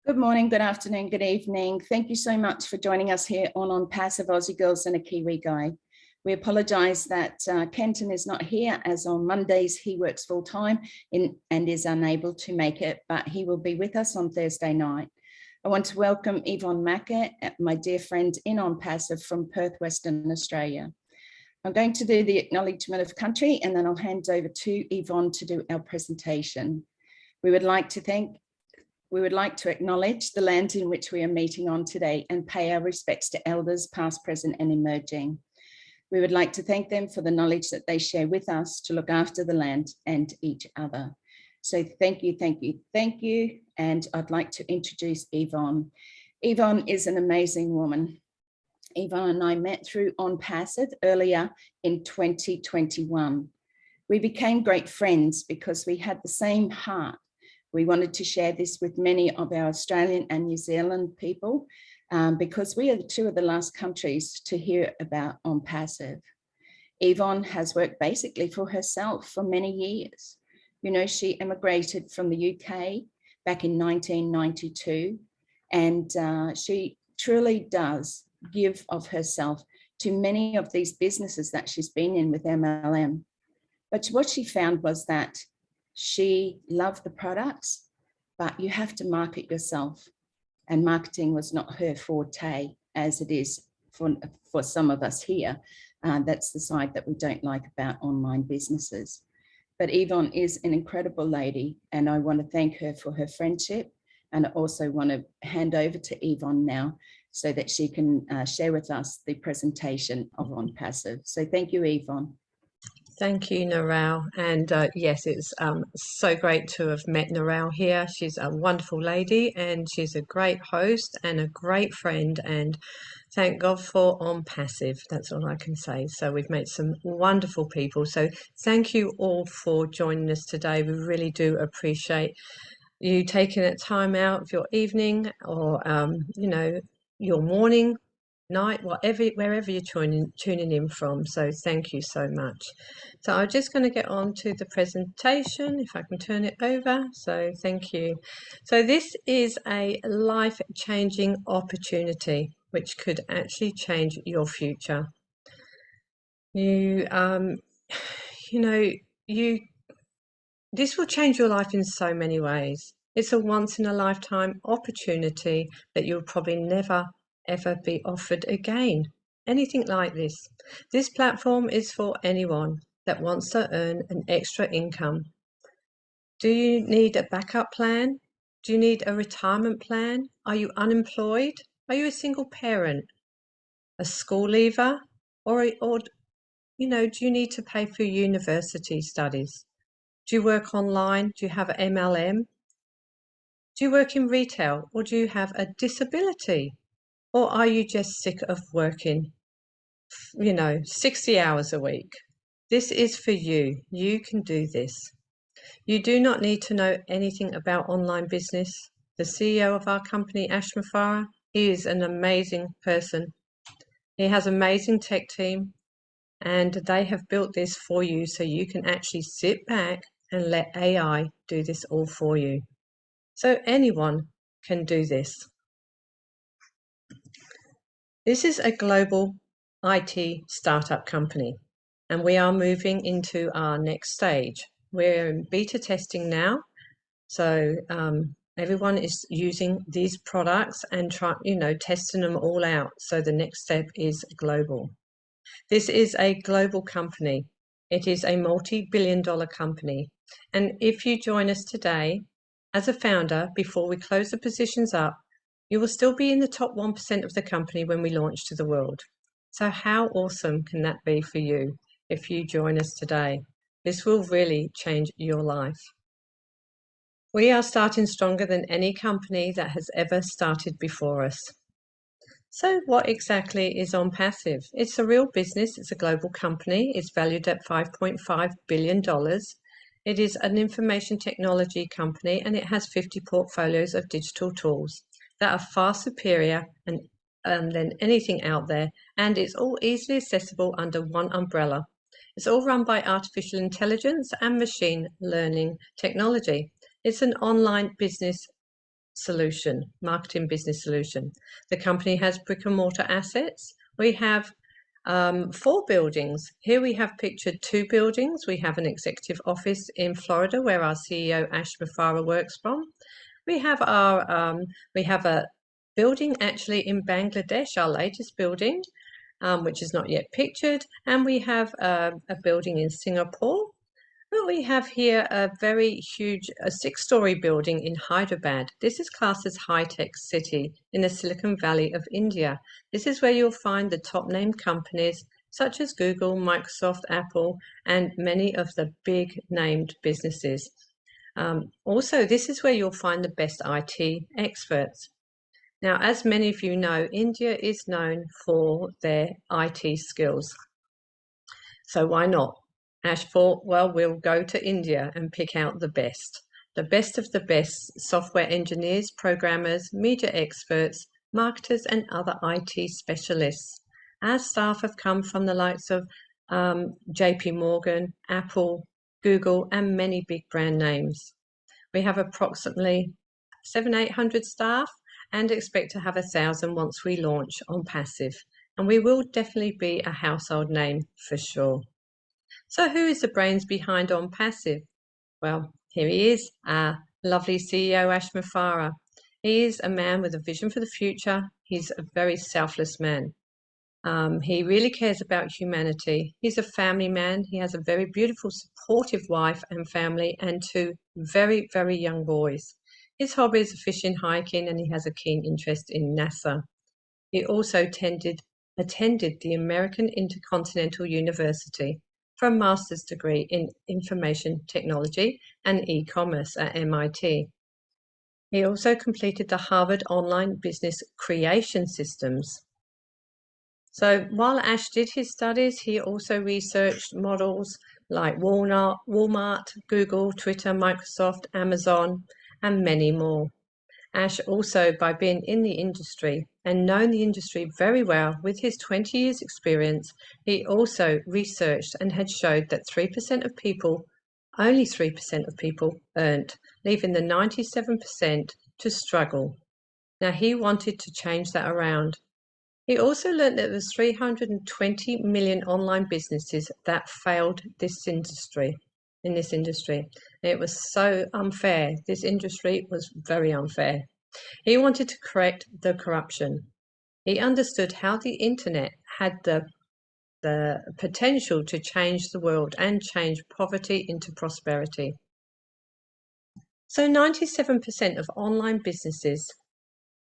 Good morning, good afternoon, good evening. Thank you so much for joining us here on ONPASSIVE Aussie Girls and a Kiwi Guy. We apologise that Kenton is not here, as on Mondays he works full time and is unable to make it, but he will be with us on Thursday night. I want to welcome Yvonne Mackett, my dear friend in ONPASSIVE from Perth, Western Australia. I'm going to do the acknowledgement of country and then I'll hand over to Yvonne to do our presentation. We would like to acknowledge the land in which we are meeting on today and pay our respects to elders past, present and emerging. We would like to thank them for the knowledge that they share with us to look after the land and each other. So thank you, thank you, thank you. And I'd like to introduce Yvonne. Yvonne is an amazing woman. Yvonne and I met through ONPASSIVE earlier in 2021. We became great friends because we had the same heart. We wanted to share this with many of our Australian and New Zealand people because we are two of the last countries to hear about ONPASSIVE. Yvonne has worked basically for herself for many years. You know, she immigrated from the UK back in 1992, and she truly does give of herself to many of these businesses that she's been in with MLM. But what she found was that she loved the products, but you have to market yourself. And marketing was not her forte, as it is for some of us here. That's the side that we don't like about online businesses. But Yvonne is an incredible lady, and I want to thank her for her friendship. And I also want to hand over to Yvonne now so that she can share with us the presentation of ONPASSIVE. So thank you, Yvonne. Thank you, Narelle. And yes, it's so great to have met Narelle here. She's a wonderful lady and she's a great host and a great friend. And thank God for ONPASSIVE. That's all I can say. So we've met some wonderful people. So thank you all for joining us today. We really do appreciate you taking a time out of your evening or, you know, your morning, night, wherever you're tuning in from. So thank you so much. So I'm just going to get on to the presentation, if I can turn it over. So thank you. So this is a life-changing opportunity which could actually change your future. This will change your life in so many ways. It's a once-in-a-lifetime opportunity that you'll probably never ever be offered again. Anything like this. This platform is for anyone that wants to earn an extra income. Do you need a backup plan? Do you need a retirement plan? Are you unemployed? Are you a single parent? A school leaver? Or do you need to pay for university studies? Do you work online? Do you have an MLM? Do you work in retail? Or do you have a disability? Or are you just sick of working, 60 hours a week? This is for you. You can do this. You do not need to know anything about online business. The CEO of our company, Ash Mafara, he is an amazing person. He has an amazing tech team, and they have built this for you so you can actually sit back and let AI do this all for you. So anyone can do this. This is a global IT startup company, and we are moving into our next stage. We're in beta testing now, so everyone is using these products and testing them all out. So the next step is global. This is a global company. It is a multi-billion-dollar company, and if you join us today as a founder, before we close the positions up, you will still be in the top 1% of the company when we launch to the world. So how awesome can that be for you if you join us today? This will really change your life. We are starting stronger than any company that has ever started before us. So what exactly is ONPASSIVE? It's a real business. It's a global company. It's valued at $5.5 billion. It is an information technology company, and it has 50 portfolios of digital tools that are far superior than anything out there, and it's all easily accessible under one umbrella. It's all run by artificial intelligence and machine learning technology. It's an online business solution, marketing business solution. The company has brick and mortar assets. We have 4 buildings. Here we have pictured 2 buildings. We have an executive office in Florida where our CEO Ash Mafara works from. We have a building actually in Bangladesh, our latest building, which is not yet pictured, and we have a building in Singapore. But we have here a very huge, a 6-story building in Hyderabad. This is classed as high-tech city in the Silicon Valley of India. This is where you'll find the top named companies such as Google, Microsoft, Apple, and many of the big named businesses. Also, this is where you'll find the best IT experts. Now, as many of you know, India is known for their IT skills. So why not? Ash thought, well, we'll go to India and pick out the best of the best software engineers, programmers, media experts, marketers, and other IT specialists. Our staff have come from the likes of JP Morgan, Apple, Google, and many big brand names. We have approximately 700-800 staff and expect to have 1,000 once we launch ONPASSIVE. And we will definitely be a household name for sure. So who is the brains behind ONPASSIVE? Well, here he is, our lovely CEO, Ash Mafara. He is a man with a vision for the future. He's a very selfless man. He really cares about humanity. He's a family man. He has a very beautiful, supportive wife and family and 2 very, very young boys. His hobbies are fishing, hiking, and he has a keen interest in NASA. He also attended the American Intercontinental University for a master's degree in information technology and e-commerce at MIT. He also completed the Harvard Online Business Creation Systems. So while Ash did his studies, he also researched models like Walmart, Google, Twitter, Microsoft, Amazon, and many more. Ash also, by being in the industry and knowing the industry very well with his 20 years experience, he also researched and had showed that only 3% of people earned, leaving the 97% to struggle. Now he wanted to change that around. He also learned that there was 320 million online businesses that failed in this industry. It was so unfair. This industry was very unfair. He wanted to correct the corruption. He understood how the internet had the potential to change the world and change poverty into prosperity. So 97% of online businesses,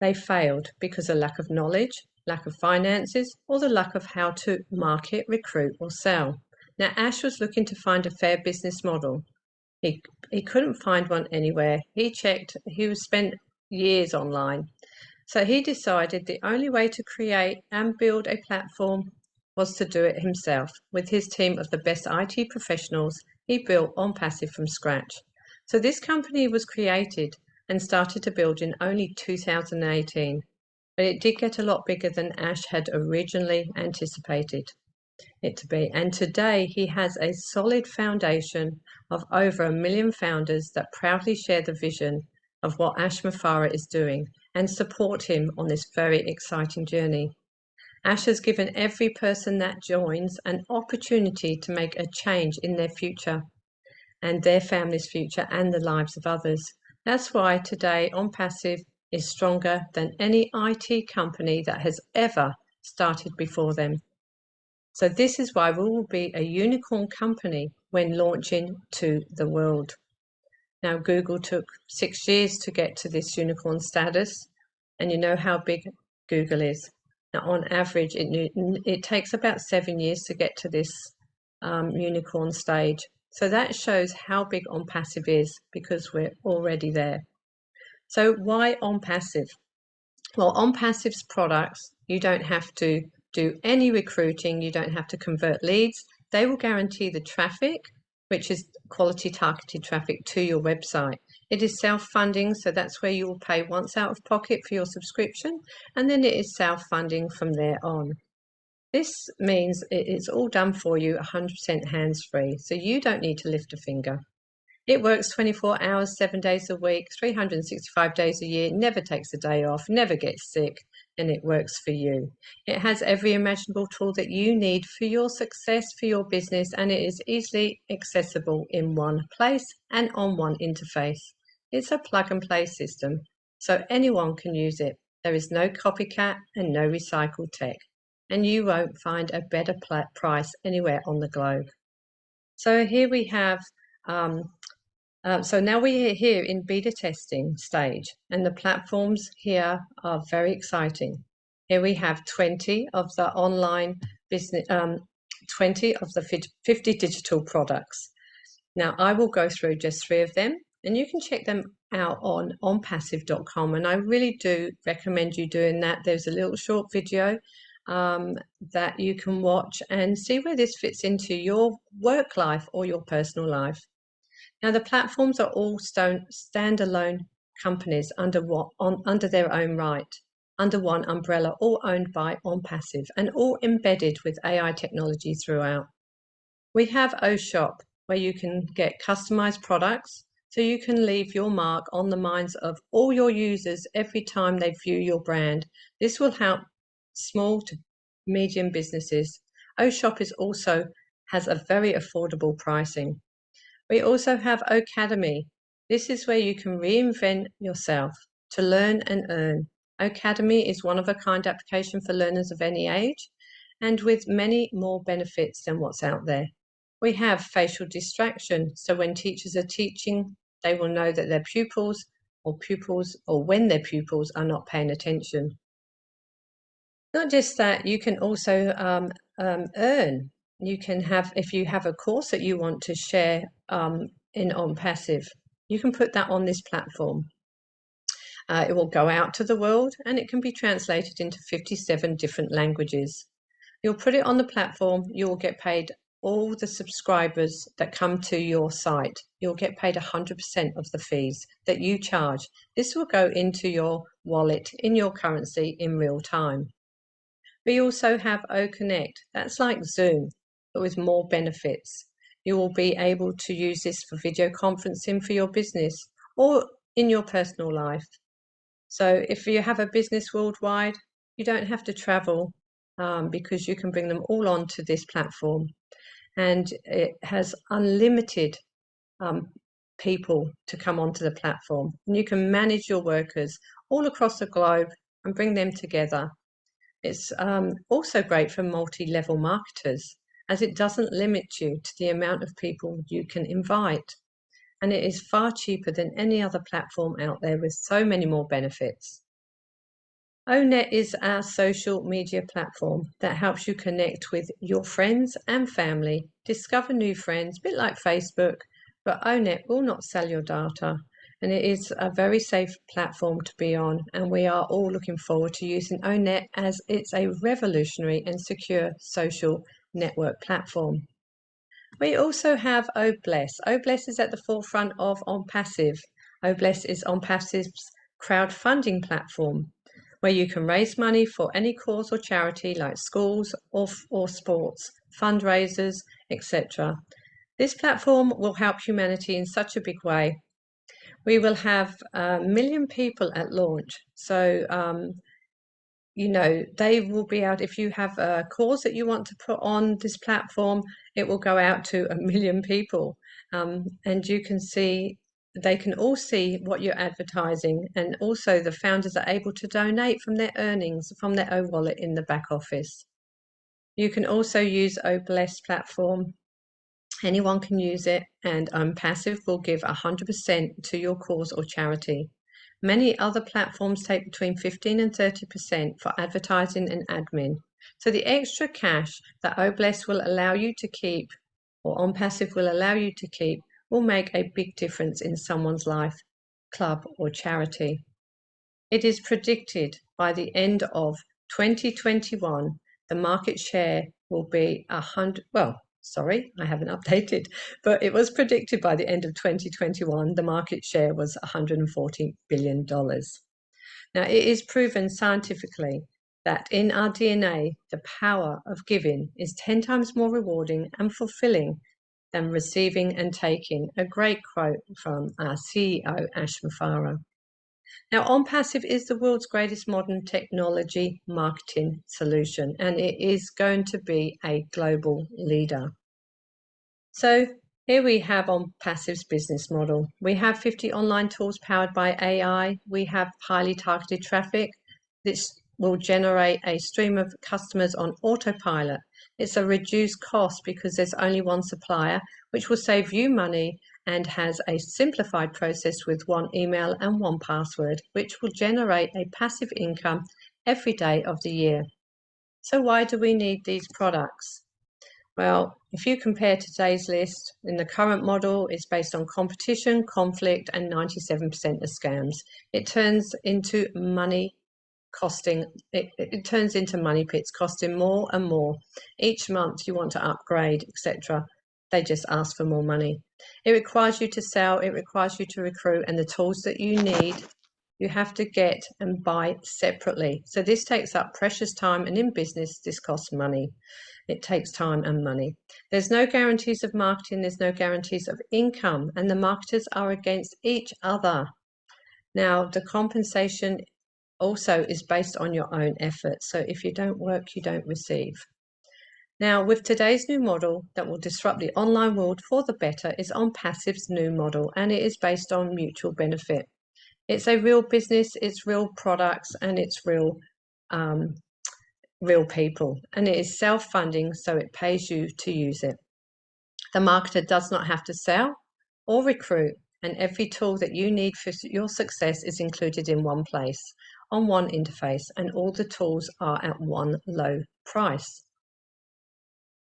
they failed because of lack of knowledge, lack of finances, or the lack of how to market, recruit, or sell. Now, Ash was looking to find a fair business model. He couldn't find one anywhere. He spent years online. So he decided the only way to create and build a platform was to do it himself. With his team of the best IT professionals, he built ONPASSIVE from scratch. So this company was created and started to build in only 2018. But it did get a lot bigger than Ash had originally anticipated it to be. And today he has a solid foundation of over 1 million founders that proudly share the vision of what Ash Mafara is doing and support him on this very exciting journey. Ash has given every person that joins an opportunity to make a change in their future and their family's future and the lives of others. That's why today ONPASSIVE is stronger than any IT company that has ever started before them. So this is why we will be a unicorn company when launching to the world. Now, Google took 6 years to get to this unicorn status, and you know how big Google is. Now, on average, it takes about 7 years to get to this unicorn stage. So that shows how big ONPASSIVE is because we're already there. So why ONPASSIVE? Well, ONPASSIVE's products, you don't have to do any recruiting, you don't have to convert leads. They will guarantee the traffic, which is quality targeted traffic to your website. It is self-funding, so that's where you will pay once out of pocket for your subscription, and then it is self-funding from there on. This means it is all done for you 100% hands-free, so you don't need to lift a finger. It works 24 hours, 7 days a week, 365 days a year, never takes a day off, never gets sick, and it works for you. It has every imaginable tool that you need for your success, for your business, and it is easily accessible in one place and on one interface. It's a plug and play system, so anyone can use it. There is no copycat and no recycled tech, and you won't find a better price anywhere on the globe. So here we have, so now we're here in beta testing stage, and the platforms here are very exciting. Here we have 20 of the online business, 20 of the 50 digital products. Now I will go through just 3 of them, and you can check them out on onpassive.com, and I really do recommend you doing that. There's a little short video that you can watch and see where this fits into your work life or your personal life. Now, the platforms are all standalone companies under their own right, under one umbrella, all owned by ONPASSIVE and all embedded with AI technology throughout. We have OShop, where you can get customized products, so you can leave your mark on the minds of all your users every time they view your brand. This will help small to medium businesses. OShop has a very affordable pricing. We also have Academy. This is where you can reinvent yourself to learn and earn. Academy is one of a kind application for learners of any age, and with many more benefits than what's out there. We have facial distraction. So when teachers are teaching, they will know that their pupils or when their pupils are not paying attention. Not just that, you can also earn. You can have, if you have a course that you want to share in OnPassive, you can put that on this platform. It will go out to the world, and it can be translated into 57 different languages. You'll put it on the platform, you'll get paid all the subscribers that come to your site. You'll get paid 100% of the fees that you charge. This will go into your wallet in your currency in real time. We also have OConnect. That's like Zoom, but with more benefits. You will be able to use this for video conferencing for your business or in your personal life. So if you have a business worldwide, you don't have to travel because you can bring them all onto this platform. And it has unlimited people to come onto the platform. And you can manage your workers all across the globe and bring them together. It's also great for multi-level marketers, as it doesn't limit you to the amount of people you can invite. And it is far cheaper than any other platform out there with so many more benefits. ONET is our social media platform that helps you connect with your friends and family, discover new friends, a bit like Facebook, but ONET will not sell your data. And it is a very safe platform to be on, and we are all looking forward to using ONET as it's a revolutionary and secure social network platform. We also have OBless. OBless is at the forefront of OnPassive. OBless is OnPassive's crowdfunding platform, where you can raise money for any cause or charity like schools or sports, fundraisers, etc. This platform will help humanity in such a big way. We will have 1 million people at launch. So, you know, they will be out. If you have a cause that you want to put on this platform, it will go out to 1 million people. And you can see, they can all see what you're advertising. And also the founders are able to donate from their earnings from their own wallet in the back office. You can also use OBless platform. Anyone can use it, and OnPassive will give 100% to your cause or charity. Many other platforms take between 15 and 30% for advertising and admin. So the extra cash that OBless will allow you to keep, or OnPassive will allow you to keep, will make a big difference in someone's life, club or charity. It is predicted by the end of 2021, the market share will be 100, well, sorry, I haven't updated, but it was predicted by the end of 2021, the market share was $140 billion. Now, it is proven scientifically that in our DNA, the power of giving is 10 times more rewarding and fulfilling than receiving and taking. A great quote from our CEO, Ash Mafara. Now, OnPassive is the world's greatest modern technology marketing solution, and it is going to be a global leader. So here we have OnPassive's business model. We have 50 online tools powered by AI. We have highly targeted traffic. This will generate a stream of customers on autopilot. It's a reduced cost because there's only one supplier, which will save you money, and has a simplified process with one email and one password, which will generate a passive income every day of the year. So why do we need these products? Well, if you compare today's list, in the current model, it's based on competition, conflict, and 97% of scams. It turns into money costing, it turns into money pits, costing more and more. Each month you want to upgrade, etc. They just ask for more money. It requires you to sell, it requires you to recruit, and the tools that you need, you have to get and buy separately. So this takes up precious time, and in business, this costs money. It takes time and money. There's no guarantees of marketing, there's no guarantees of income, and the marketers are against each other. Now, the compensation also is based on your own effort. So if you don't work, you don't receive. Now, with today's new model that will disrupt the online world for the better is OnPassive's new model, and it is based on mutual benefit. It's a real business, it's real products, and it's real people, and it is self-funding, so it pays you to use it. The marketer does not have to sell or recruit, and every tool that you need for your success is included in one place, on one interface, and all the tools are at one low price.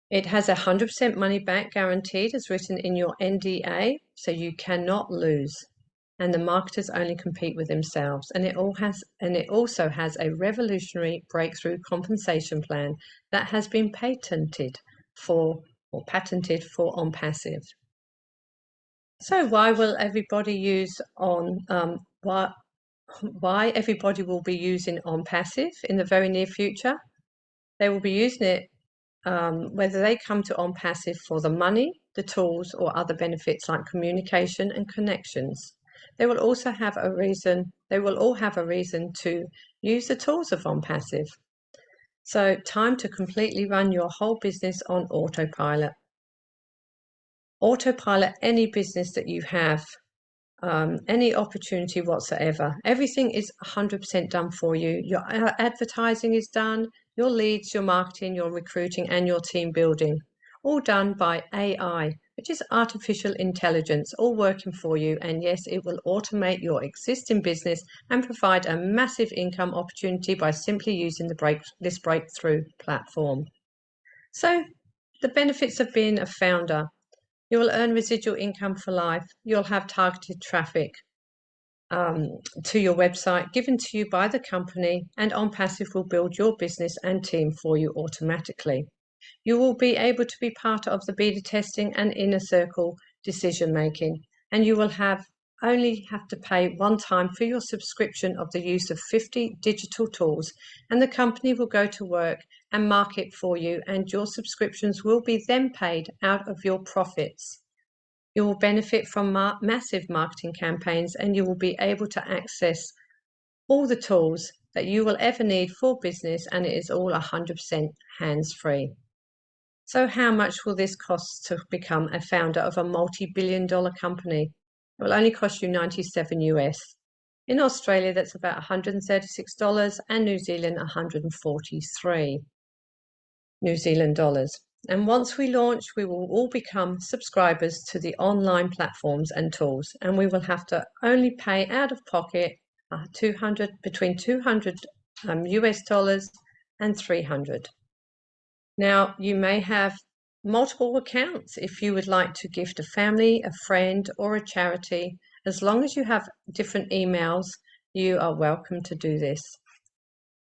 It has 100% money back guaranteed, as written in your NDA, so you cannot lose. And the marketers only compete with themselves. And it also has a revolutionary breakthrough compensation plan that has been patented for OnPassive. So why will everybody use why everybody will be using OnPassive in the very near future? They will be using it whether they come to OnPassive for the money, the tools, or other benefits like communication and connections. They will also have a reason, they will all have a reason to use the tools of OnPassive. So time to completely run your whole business on autopilot. Autopilot any business that you have, any opportunity whatsoever. Everything is 100% done for you. Your advertising is done, your leads, your marketing, your recruiting, and your team building, all done by AI, which is artificial intelligence, all working for you. And yes, it will automate your existing business and provide a massive income opportunity by simply using this breakthrough platform. So the benefits of being a founder: you will earn residual income for life. You'll have targeted traffic to your website given to you by the company, and OnPassive will build your business and team for you automatically. You will be able to be part of the beta testing and inner circle decision making, and you will only have to pay one time for your subscription of the use of 50 digital tools, and the company will go to work and market for you, and your subscriptions will be then paid out of your profits. You will benefit from massive marketing campaigns, and you will be able to access all the tools that you will ever need for business, and it is all 100% hands-free. So how much will this cost to become a founder of a multi-billion-dollar company? It will only cost you $97 US. In Australia, that's about $136, and New Zealand, 143 New Zealand dollars. And once we launch, we will all become subscribers to the online platforms and tools, and we will have to only pay out of pocket between $200 US dollars and $300. Now, you may have multiple accounts if you would like to gift a family, a friend, or a charity. As long as you have different emails, you are welcome to do this.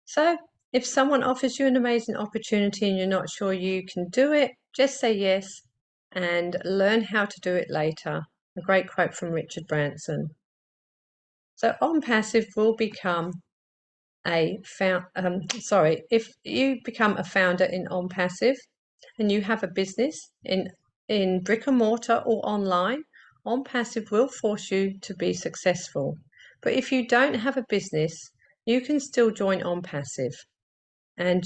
So if someone offers you an amazing opportunity and you're not sure you can do it, just say yes and learn how to do it later. A great quote from Richard Branson. So OnPassive will become if you become a founder in OnPassive and you have a business in in brick and mortar or online, OnPassive will force you to be successful. But if you don't have a business, you can still join OnPassive, and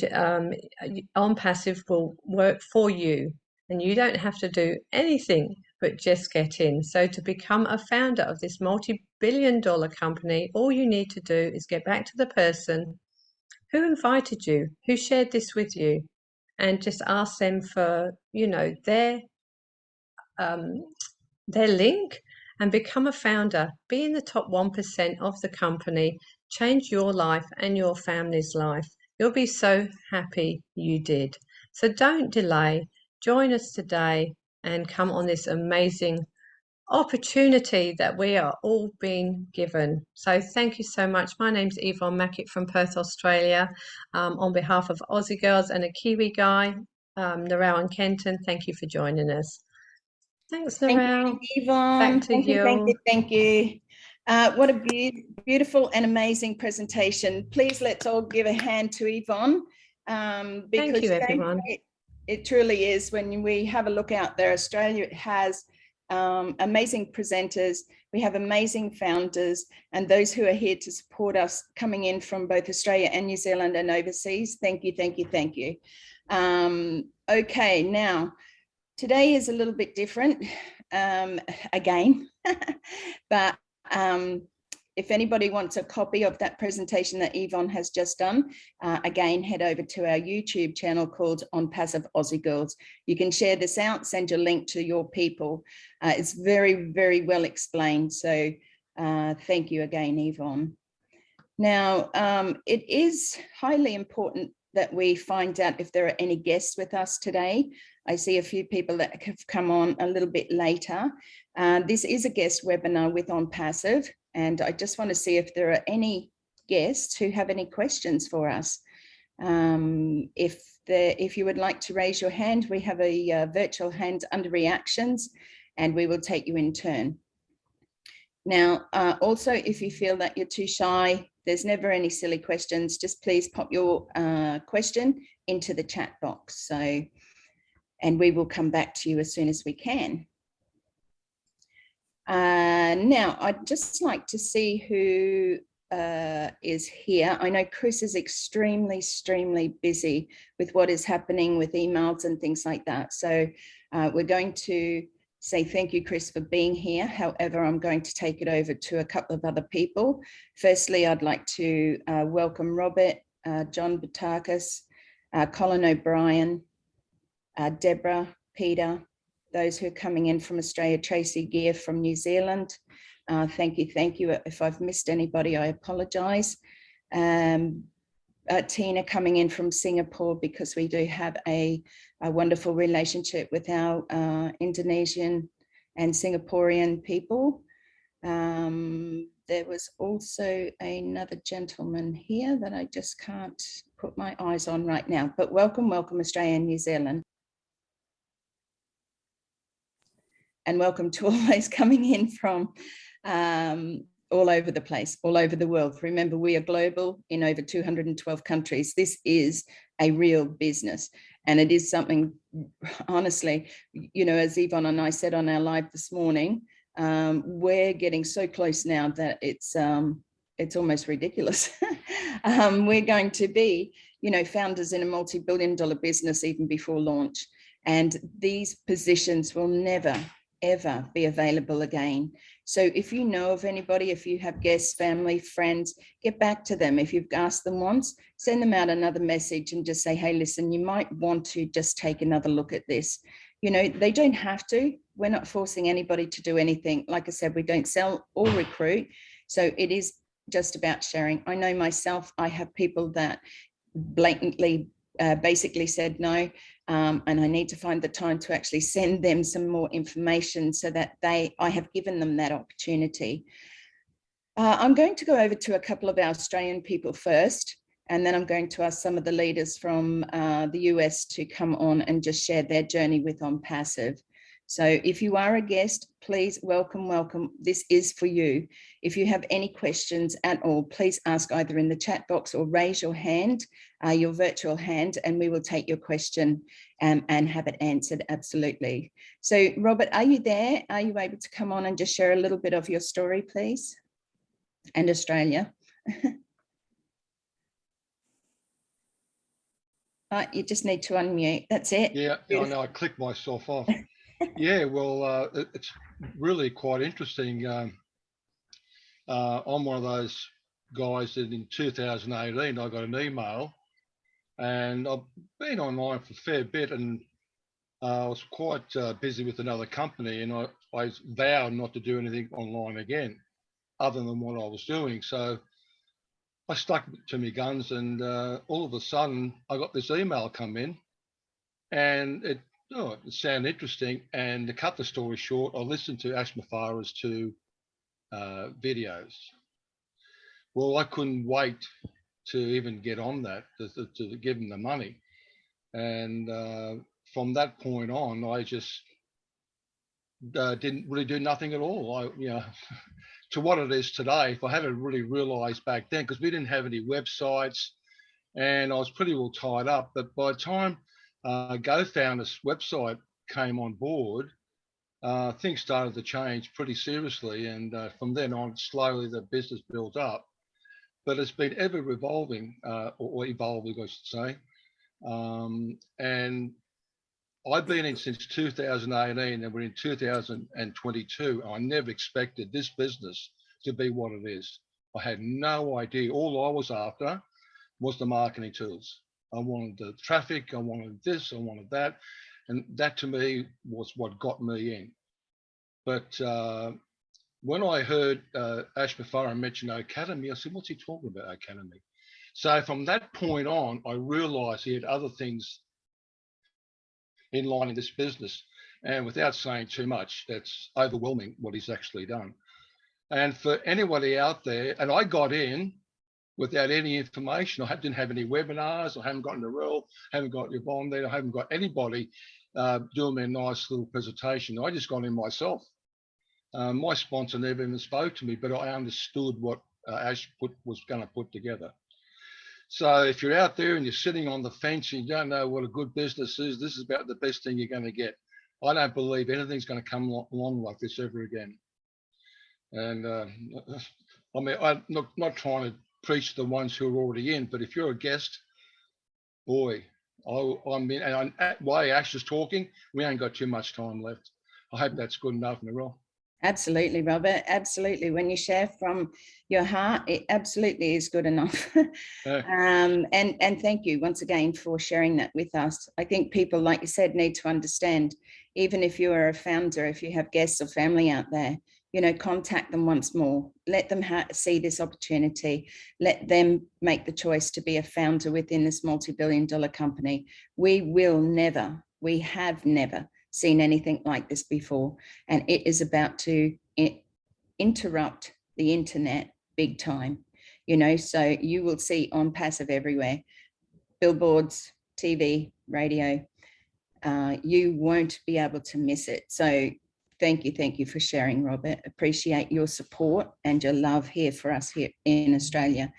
OnPassive will work for you, and you don't have to do anything but just get in. So to become a founder of this multi-billion-dollar company, all you need to do is get back to the person who invited you, who shared this with you, and just ask them for, you know, their link, and become a founder. Be in the top 1% of the company. Change your life and your family's life. You'll be so happy you did. So don't delay. Join us today and come on this amazing opportunity that we are all being given. So thank you so much. My name's Yvonne Mackett from Perth, Australia. On behalf of Aussie Girls and a Kiwi guy, Narelle and Kenton, thank you for joining us. Thanks, Thank Narelle. you, Yvonne. Back to Thank you, thank you. you, thank you. What a beautiful and amazing presentation. Please let's all give a hand to Yvonne, Thank because you, everyone. it truly is. When we have a look out there, Australia has amazing presenters, we have amazing founders, and those who are here to support us coming in from both Australia and New Zealand and overseas. Thank you, thank you, thank you. Okay, now, today is a little bit different, again, but if anybody wants a copy of that presentation that Yvonne has just done, again, head over to our YouTube channel called ONPASSIVE Aussie Girls. You can share this out, send your link to your people. It's very, very well explained. So thank you again, Yvonne. Now, it is highly important that we find out if there are any guests with us today. I see a few people that have come on a little bit later. This is a guest webinar with OnPassive, and I just want to see if there are any guests who have any questions for us. If you would like to raise your hand, we have a virtual hand under reactions, and we will take you in turn. Now, also, if you feel that you're too shy, there's never any silly questions. Just please pop your question into the chat box. So, and we will come back to you as soon as we can. Now, I'd just like to see who is here. I know Chris is extremely busy with what is happening with emails and things like that. So we're going to say thank you, Chris, for being here. However, I'm going to take it over to a couple of other people. Firstly, I'd like to welcome Robert, John Batakis, Colin O'Brien, Deborah, Peter, those who are coming in from Australia, Tracy Gear from New Zealand. Thank you, thank you. If I've missed anybody, I apologise. Tina coming in from Singapore, because we do have a wonderful relationship with our Indonesian and Singaporean people. There was also another gentleman here that I just can't put my eyes on right now, but welcome, welcome Australia and New Zealand. And welcome to all those coming in from all over the place, all over the world. Remember, we are global in over 212 countries. This is a real business. And it is something, honestly, you know, as Yvonne and I said on our live this morning, we're getting so close now that it's almost ridiculous. We're going to be, you know, founders in a multi-billion-dollar business even before launch. And these positions will never, ever be available again. So if you know of anybody, if you have guests, family, friends, get back to them. If you've asked them once, send them out another message and just say, hey, listen, you might want to just take another look at this. You know, they don't have to. We're not forcing anybody to do anything. Like I said, we don't sell or recruit. So it is just about sharing. I know myself, I have people that blatantly basically said no, and I need to find the time to actually send them some more information so that I have given them that opportunity. I'm going to go over to a couple of our Australian people first, and then I'm going to ask some of the leaders from the US to come on and just share their journey with OnPassive. So if you are a guest, please welcome, welcome. This is for you. If you have any questions at all, please ask either in the chat box or raise your hand, your virtual hand, and we will take your question and have it answered, absolutely. So Robert, are you there? Are you able to come on and just share a little bit of your story, please? And Australia. You just need to unmute, that's it. Yeah, I know, I clicked myself off. Yeah, well, it's really quite interesting. I'm one of those guys that in 2018, I got an email, and I've been online for a fair bit, and I was quite busy with another company, and I vowed not to do anything online again, other than what I was doing. So I stuck to my guns, and all of a sudden I got this email come in, and it sounded interesting. And to cut the story short, I listened to Ash Mafara's 2 videos. Well, I couldn't wait to even get on that to give him the money, and from that point on, I just didn't really do nothing at all. To what it is today, if I hadn't really realized back then, because we didn't have any websites, and I was pretty well tied up. But by the time GoFounder's website came on board, things started to change pretty seriously, and from then on, slowly the business built up. But it's been ever evolving, or evolving, I should say. And I've been in since 2018, and we're in 2022. I never expected this business to be what it is. I had no idea. All I was after was the marketing tools. I wanted the traffic, I wanted this, I wanted that. And that to me was what got me in. But when I heard Ash Mafara mention Academy, I said, what's he talking about, Academy? So from that point on, I realized he had other things in line in this business. And without saying too much, that's overwhelming what he's actually done. And for anybody out there, and I got in without any information. I didn't have any webinars. I haven't gotten the role, haven't got Yvonne there. I haven't got anybody doing me a nice little presentation. I just got in myself. My sponsor never even spoke to me, but I understood what Ash was going to put together. So if you're out there and you're sitting on the fence and you don't know what a good business is, this is about the best thing you're going to get. I don't believe anything's going to come along like this ever again. And I mean, I'm not trying to preach the ones who are already in, but if you're a guest, boy, I'm in. And while Ash is talking, we ain't got too much time left. I hope that's good enough, Narelle. Absolutely, Robert. Absolutely. When you share from your heart, it absolutely is good enough. And thank you once again for sharing that with us. I think people, like you said, need to understand, even if you are a founder, if you have guests or family out there, you know, contact them once more. Let them see this opportunity. Let them make the choice to be a founder within this multi-billion-dollar company. We have never seen anything like this before, and it is about to interrupt the internet big time, you know. So you will see ONPASSIVE everywhere, billboards, TV, radio. You won't be able to miss it. So thank you for sharing, Robert. Appreciate your support and your love here for us here in Australia.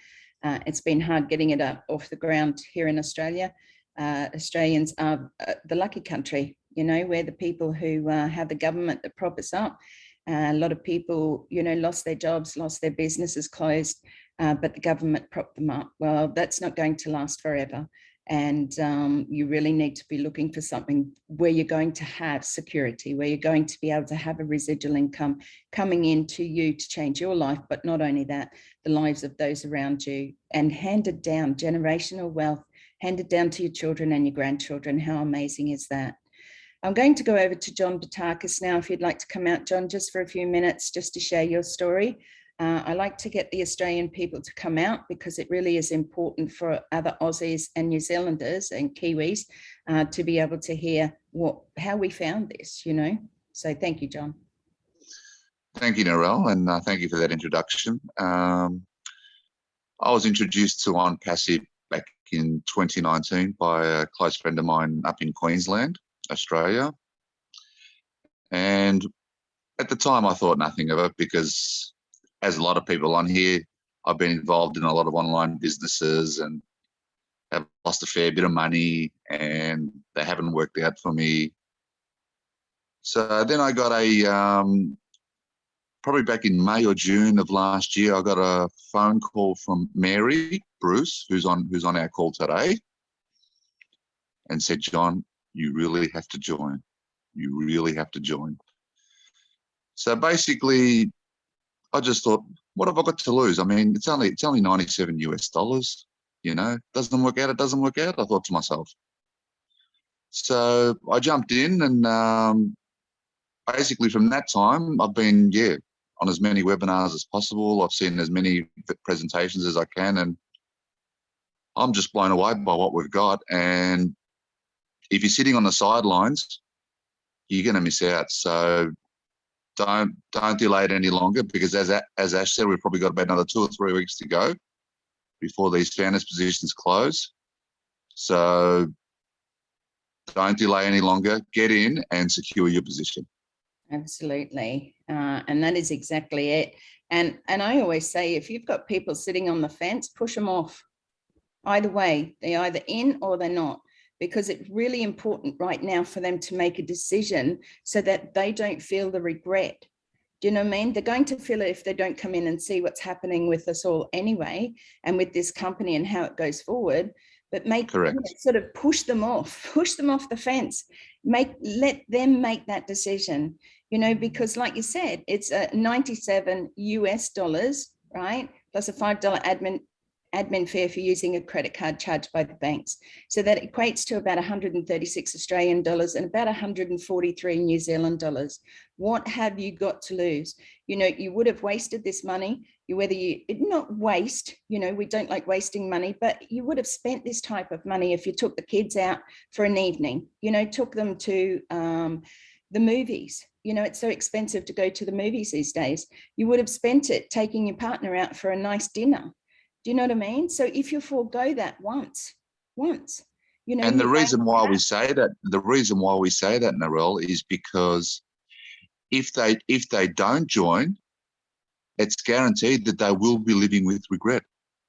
It's been hard getting it off the ground here in Australia. Australians are the lucky country, you know, we're the people who have the government that prop us up. A lot of people, you know, lost their jobs, lost their businesses, closed, but the government propped them up. Well, that's not going to last forever. And you really need to be looking for something where you're going to have security, where you're going to be able to have a residual income coming into you to change your life, but not only that, the lives of those around you, and handed down generational wealth, handed down to your children and your grandchildren. How amazing is that? I'm going to go over to John Batakis now. If you'd like to come out, John, just for a few minutes, just to share your story. I like to get the Australian people to come out because it really is important for other Aussies and New Zealanders and Kiwis to be able to hear how we found this, you know. So thank you, John. Thank you, Narelle, and thank you for that introduction. I was introduced to ONPASSIVE back in 2019 by a close friend of mine up in Queensland, Australia. And at the time, I thought nothing of it because, as a lot of people on here, I've been involved in a lot of online businesses and have lost a fair bit of money, and they haven't worked out for me. So then I got probably back in May or June of last year, I got a phone call from Mary Bruce, who's on our call today, and said, "John, you really have to join. You really have to join." So basically, I just thought, what have I got to lose? I mean, it's only $97 US. You know, doesn't work out. It doesn't work out. I thought to myself. So I jumped in, and basically from that time, I've been on as many webinars as possible. I've seen as many presentations as I can, and I'm just blown away by what we've got. And if you're sitting on the sidelines, you're going to miss out. So don't delay it any longer, because as Ash said, we've probably got about another 2 or 3 weeks to go before these founders positions close. So don't delay any longer. Get in and secure your position. Absolutely. And that is exactly it. And I always say, if you've got people sitting on the fence, push them off. Either way, they're either in or they're not, because it's really important right now for them to make a decision so that they don't feel the regret. Do you know what I mean? They're going to feel it if they don't come in and see what's happening with us all anyway, and with this company and how it goes forward. But sort of push them off the fence. Let them make that decision, you know, because like you said, it's $97 US, right? Plus a $5 admin fee for using a credit card charged by the banks. So that equates to about 136 Australian dollars and about 143 New Zealand dollars. What have you got to lose? You know, you would have wasted this money. Not waste, you know, we don't like wasting money, but you would have spent this type of money if you took the kids out for an evening, you know, took them to the movies. You know, it's so expensive to go to the movies these days. You would have spent it taking your partner out for a nice dinner. Do you know what I mean? So if you forego that once, you know. And the reason why we say that, Narelle, is because if they don't join, it's guaranteed that they will be living with regret.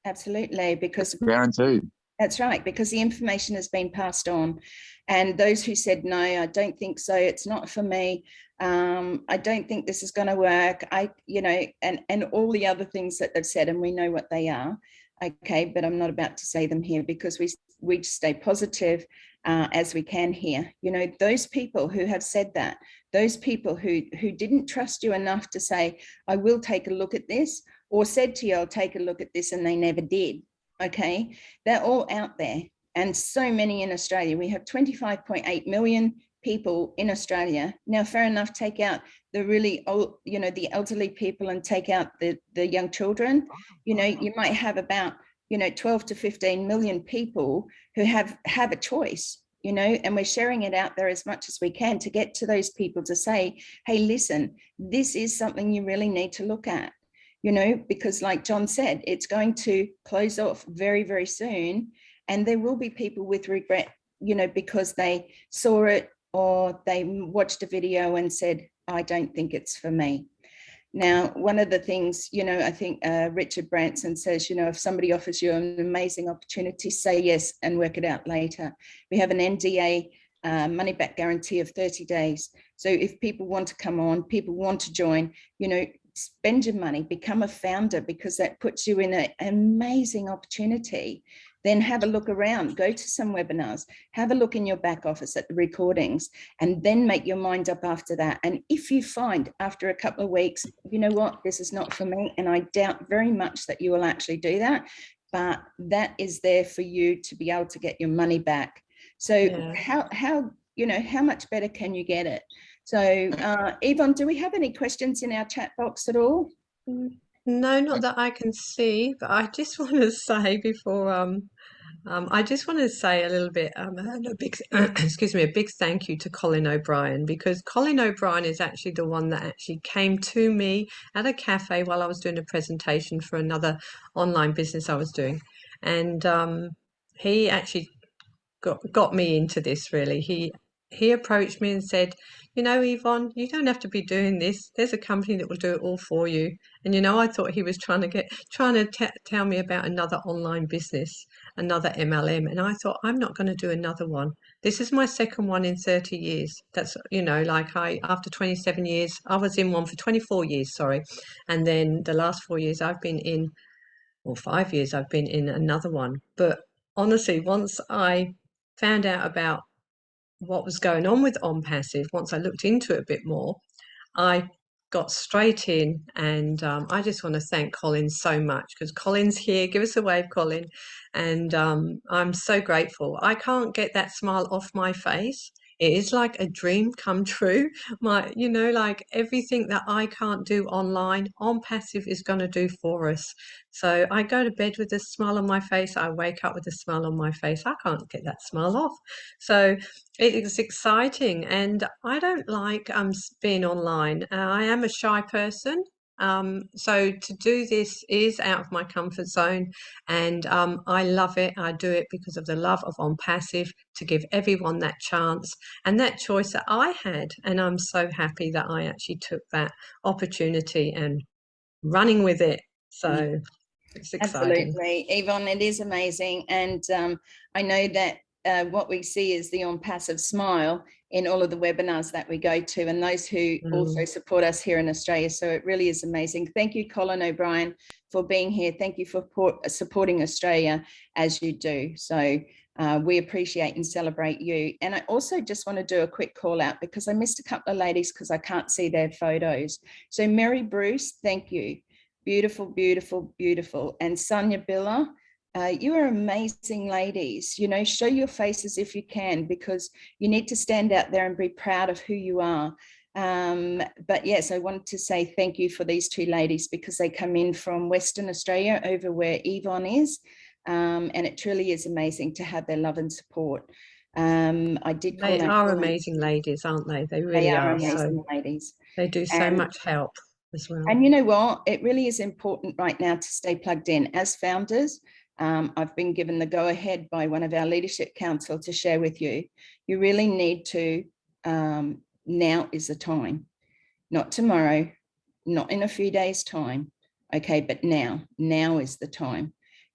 Absolutely, because it's guaranteed. That's right, because the information has been passed on, and those who said no, I don't think so, it's not for me, I don't think this is going to work, and all the other things that they've said, and we know what they are, okay, but I'm not about to say them here, because we stay positive as we can here. You know, those people who have said that, those people who didn't trust you enough to say, I will take a look at this, or said to you, I'll take a look at this, and they never did. Okay, they're all out there, and so many in Australia. We have 25.8 million people in Australia. Now, fair enough, take out the really old, you know, the elderly people, and take out the young children. You know, you might have about, 12 to 15 million people who have a choice, you know, and we're sharing it out there as much as we can to get to those people to say, hey, listen, this is something you really need to look at. You know, because like John said, it's going to close off very, very soon. And there will be people with regret, you know, because they saw it or they watched a video and said, I don't think it's for me. Now, one of the things, you know, I think Richard Branson says, you know, if somebody offers you an amazing opportunity, say yes and work it out later. We have an NDA money back guarantee of 30 days. So if people want to come on, people want to join, you know, spend your money, become a founder, because that puts you in an amazing opportunity. Then have a look around, go to some webinars, have a look in your back office at the recordings, and then make your mind up after that. And if you find after a couple of weeks, you know what, this is not for me, and I doubt very much that you will actually do that, but that is there for you to be able to get your money back. So yeah. how much better can you get it? So Yvonne, do we have any questions in our chat box at all? No, not that I can see, but I just want to say before, I just want to say a little bit, a big, a big thank you to Colin O'Brien, because Colin O'Brien is actually the one that actually came to me at a cafe while I was doing a presentation for another online business I was doing. And he actually got me into this, really. he approached me and said, you know, Yvonne, you don't have to be doing this. There's a company that will do it all for you. And, you know, I thought he was trying to tell me about another online business, another MLM. And I thought, I'm not going to do another one. This is my second one in 30 years. That's, you know, like after 27 years, I was in one for 24 years, sorry. And then the last 4 years I've been in, or 5 years I've been in another one. But honestly, once I found out about what was going on with ONPASSIVE, once I looked into it a bit more, I got straight in, and I just want to thank Colin so much, because Colin's here. Give us a wave, Colin. And I'm so grateful. I can't get that smile off my face. It is like a dream come true. You know, like everything that I can't do online, ONPASSIVE is going to do for us. So I go to bed with a smile on my face. I wake up with a smile on my face. I can't get that smile off. So it is exciting, and I don't like being online. I am a shy person. So to do this is out of my comfort zone, and I love it. I do it because of the love of ONPASSIVE, to give everyone that chance and that choice that I had. And I'm so happy that I actually took that opportunity and running with it. So it's exciting. Absolutely, Yvonne, it is amazing. And I know that what we see is the ONPASSIVE smile in all of the webinars that we go to, and those who also support us here in Australia. So it really is amazing. Thank you, Colin O'Brien, for being here. Thank you for supporting Australia as you do. So we appreciate and celebrate you. And I also just want to do a quick call out, because I missed a couple of ladies because I can't see their photos. So Mary Bruce, thank you. Beautiful, beautiful, beautiful. And Sonia Biller, you are amazing ladies. You know, show your faces if you can, because you need to stand out there and be proud of who you are. But yes, I wanted to say thank you for these two ladies, because they come in from Western Australia over where Yvonne is. And it truly is amazing to have their love and support. I did call They are amazing ladies, aren't they? They really are are. amazing So ladies. they do so much help as well. And you know what? It really is important right now to stay plugged in. As founders, I've been given the go-ahead by one of our leadership council to share with you. You really need to, now is the time, not tomorrow, not in a few days' time, okay, but now is the time.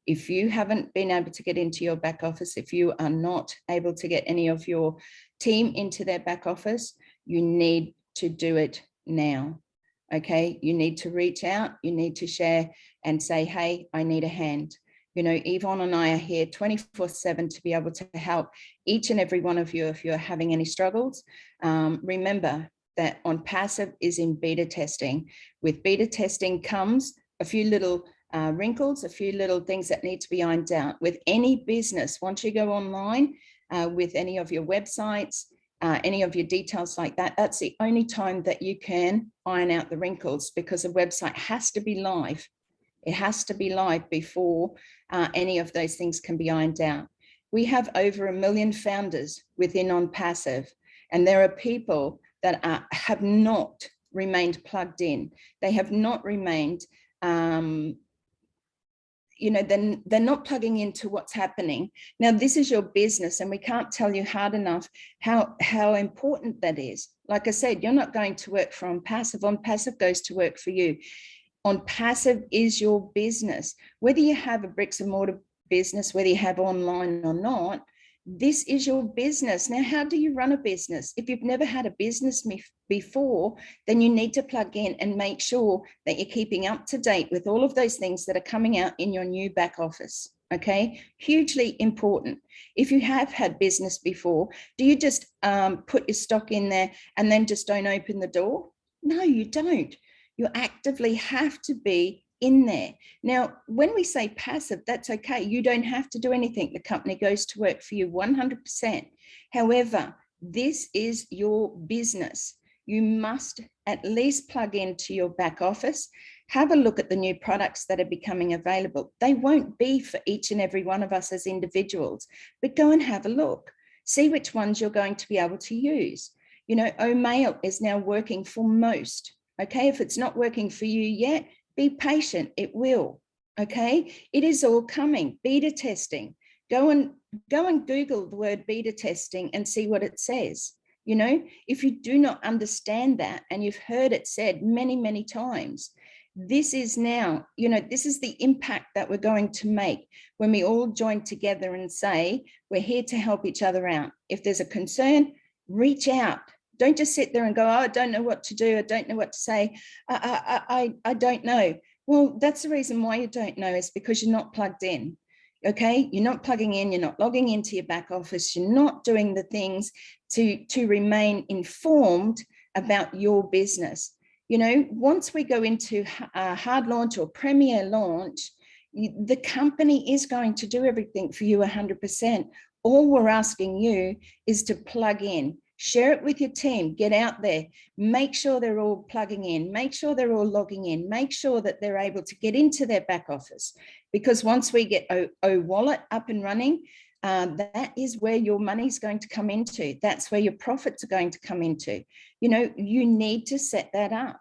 If you haven't been able to get into your back office, if you are not able to get any of your team into their back office, you need to do it now. Okay, you need to reach out, you need to share and say, hey, I need a hand. You know, Yvonne and I are here 24/7 to be able to help each and every one of you if you're having any struggles. Remember that ONPASSIVE is in beta testing. With beta testing comes a few little wrinkles, a few little things that need to be ironed out. With any business, once you go online with any of your websites, any of your details like that, that's the only time that you can iron out the wrinkles, because a website has to be live. It has to be live before any of those things can be ironed out. We have over 1 million founders within ONPASSIVE, and there are people that have not remained plugged in. They have not remained, you know, then they're not plugging into what's happening. Now, this is your business, and we can't tell you hard enough how important that is. Like I said, you're not going to work for ONPASSIVE. ONPASSIVE goes to work for you. ONPASSIVE is your business. Whether you have a bricks and mortar business, whether you have online or not, this is your business. Now, how do you run a business? If you've never had a business before, then you need to plug in and make sure that you're keeping up to date with all of those things that are coming out in your new back office. Okay, hugely important. If you have had business before, do you just put your stock in there and then just don't open the door? No, you don't. You actively have to be in there. Now, when we say passive, that's okay. You don't have to do anything. The company goes to work for you 100%. However, this is your business. You must at least plug into your back office, have a look at the new products that are becoming available. They won't be for each and every one of us as individuals, but go and have a look. See which ones you're going to be able to use. You know, O'Mail is now working for most. Okay, if it's not working for you yet, be patient, it will. Okay, it is all coming. Beta testing. Go and Google the word beta testing and see what it says. You know, if you do not understand that, and you've heard it said many, many times, this is now, you know, this is the impact that we're going to make when we all join together and say, we're here to help each other out. If there's a concern, reach out. Don't just sit there and go, oh, I don't know what to do. I don't know what to say. I don't know. Well, that's the reason why you don't know, is because you're not plugged in. Okay, you're not plugging in, you're not logging into your back office, you're not doing the things to remain informed about your business. You know, once we go into a hard launch or premier launch, the company is going to do everything for you 100%. All we're asking you is to plug in, share it with your team, get out there, make sure they're all plugging in, make sure they're all logging in, make sure that they're able to get into their back office. Because once we get O-Wallet up and running, that is where your money's going to come into. That's where your profits are going to come into. You know, you need to set that up.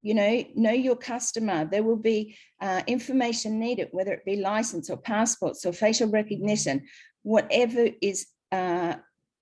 You know your customer. There will be information needed, whether it be license or passports or facial recognition, whatever is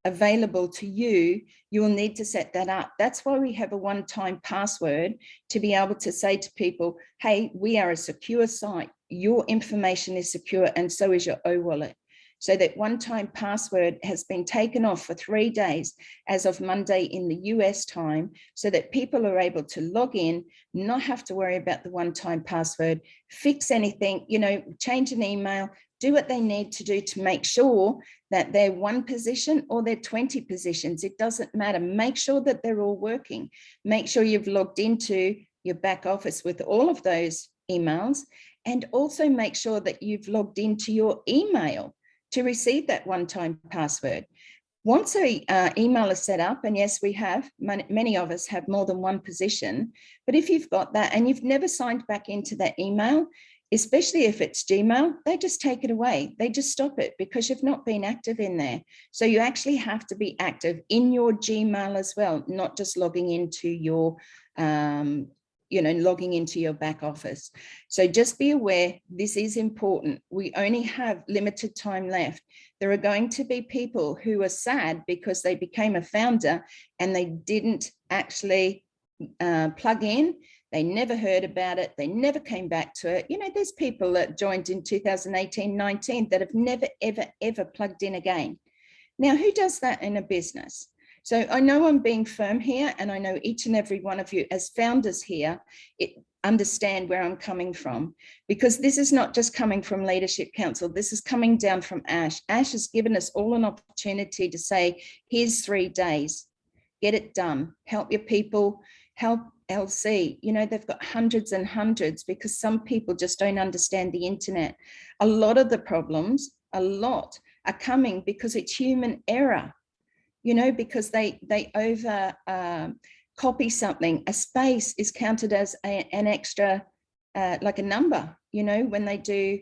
available to you, you will need to set that up. That's why we have a one-time password, to be able to say to people, hey, we are a secure site. Your information is secure, and so is your O-Wallet. So that one-time password has been taken off for 3 days as of Monday in the US time, so that people are able to log in, not have to worry about the one-time password, fix anything, you know, change an email, do what they need to do to make sure that they're 1 position or they're 20 positions. It doesn't matter. Make sure that they're all working. Make sure you've logged into your back office with all of those emails, and also make sure that you've logged into your email to receive that one-time password. Once an email is set up, and yes, we have, many of us have more than 1 position, but if you've got that and you've never signed back into that email, especially if it's Gmail, they just take it away. They just stop it because you've not been active in there. So you actually have to be active in your Gmail as well, not just logging into your logging into your back office. So just be aware, this is important. We only have limited time left. There are going to be people who are sad because they became a founder and they didn't actually plug in. They never heard about it. They never came back to it. You know, there's people that joined in 2018-19 that have never, ever plugged in again. Now, who does that in a business? So I know I'm being firm here, and I know each and every one of you as founders here understand where I'm coming from, because this is not just coming from Leadership Council. This is coming down from Ash. Ash has given us all an opportunity to say, here's 3 days, get it done, help your people, help LC. You know, they've got hundreds and hundreds, because some people just don't understand the internet. A lot of the problems, are coming because it's human error. You know, because they over copy something. A space is counted as an extra, like a number, you know, when they do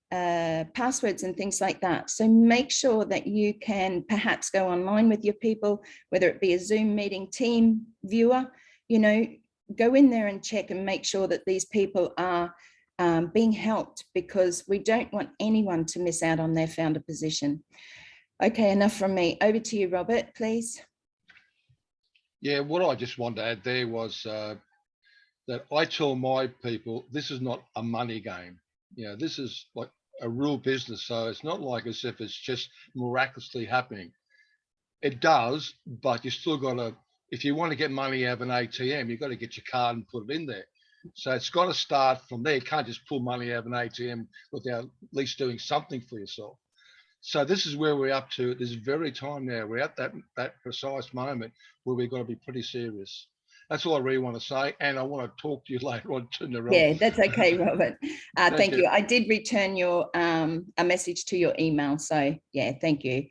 passwords and things like that. So make sure that you can perhaps go online with your people, whether it be a Zoom meeting, team viewer, you know, go in there and check and make sure that these people are being helped, because we don't want anyone to miss out on their founder position. Okay, enough from me. Over to you, Robert, please. Yeah, what I just wanted to add there was that I tell my people, this is not a money game. You know, this is like a real business. So it's not like as if it's just miraculously happening. It does, but you still got to, if you want to get money out of an ATM, you've got to get your card and put it in there. So it's got to start from there. You can't just pull money out of an ATM without at least doing something for yourself. So this is where we're up to at this very time now. We're at that precise moment where we've got to be pretty serious. That's all I really want to say. And I want to talk to you later on too, Narelle. Yeah, that's okay, Robert. Thank you. I did return your a message to your email. So yeah, thank you.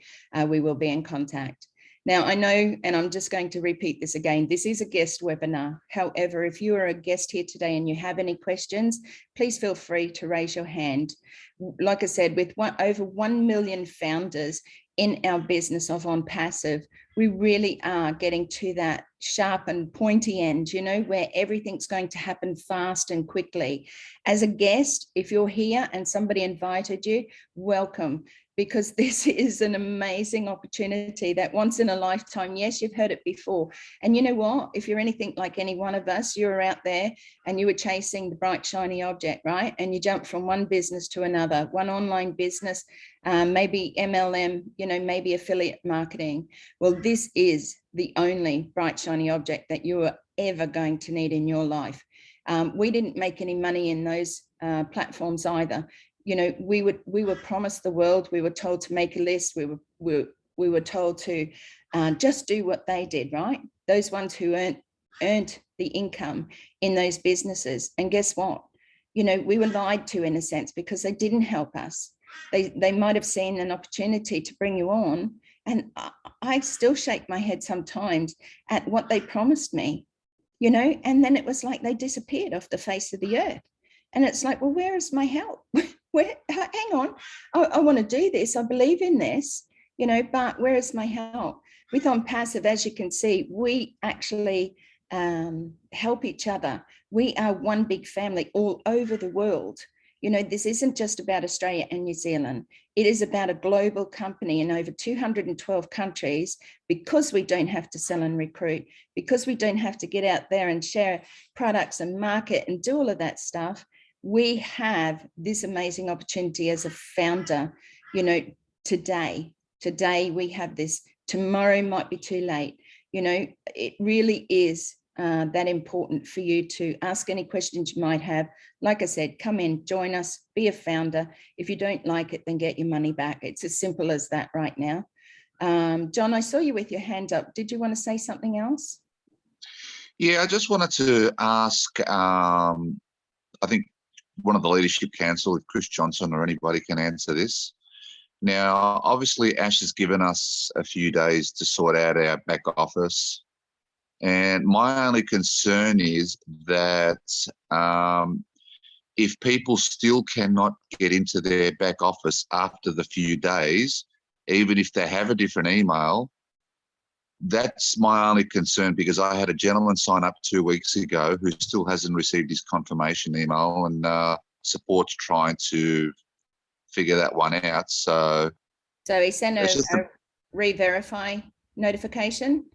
We will be in contact. Now, I know, and I'm just going to repeat this again, this is a guest webinar. However, if you are a guest here today and you have any questions, please feel free to raise your hand. Like I said, with over 1 million founders in our business of ONPASSIVE, we really are getting to that sharp and pointy end, you know, where everything's going to happen fast and quickly. As a guest, if you're here and somebody invited you, welcome. because this is an amazing opportunity, that once in a lifetime. Yes, you've heard it before. And you know what? If you're anything like any one of us, you're out there and you were chasing the bright, shiny object, right? And you jump from one business to another, one online business, maybe MLM, you know, maybe affiliate marketing. Well, this is the only bright, shiny object that you are ever going to need in your life. We didn't make any money in those platforms either. You know, we were promised the world. We were told to make a list. We were told to just do what they did, right? Those ones who earned the income in those businesses. And guess what? You know, we were lied to in a sense, because they didn't help us. They might have seen an opportunity to bring you on. And I still shake my head sometimes at what they promised me, you know, and then it was like they disappeared off the face of the earth. And it's like, well, where is my help? Hang on, I want to do this. I believe in this, you know, but where is my help? With ONPASSIVE, as you can see, we actually help each other. We are one big family all over the world. You know, this isn't just about Australia and New Zealand. It is about a global company in over 212 countries, because we don't have to sell and recruit, because we don't have to get out there and share products and market and do all of that stuff. We have this amazing opportunity as a founder. You know, today we have this. Tomorrow might be too late. You know, it really is that important for you to ask any questions you might have. Like I said, come in, join us, be a founder. If you don't like it, then get your money back. It's as simple as that right now. John, I saw you with your hand up. Did you want to say something else? Yeah, I just wanted to ask, I think one of the Leadership Council, if Chris Johnson or anybody can answer this. Now, obviously, Ash has given us a few days to sort out our back office. And my only concern is that if people still cannot get into their back office after the few days, even if they have a different email, that's my only concern, because I had a gentleman sign up 2 weeks ago who still hasn't received his confirmation email, and support's trying to figure that one out. So he sent a re-verify notification.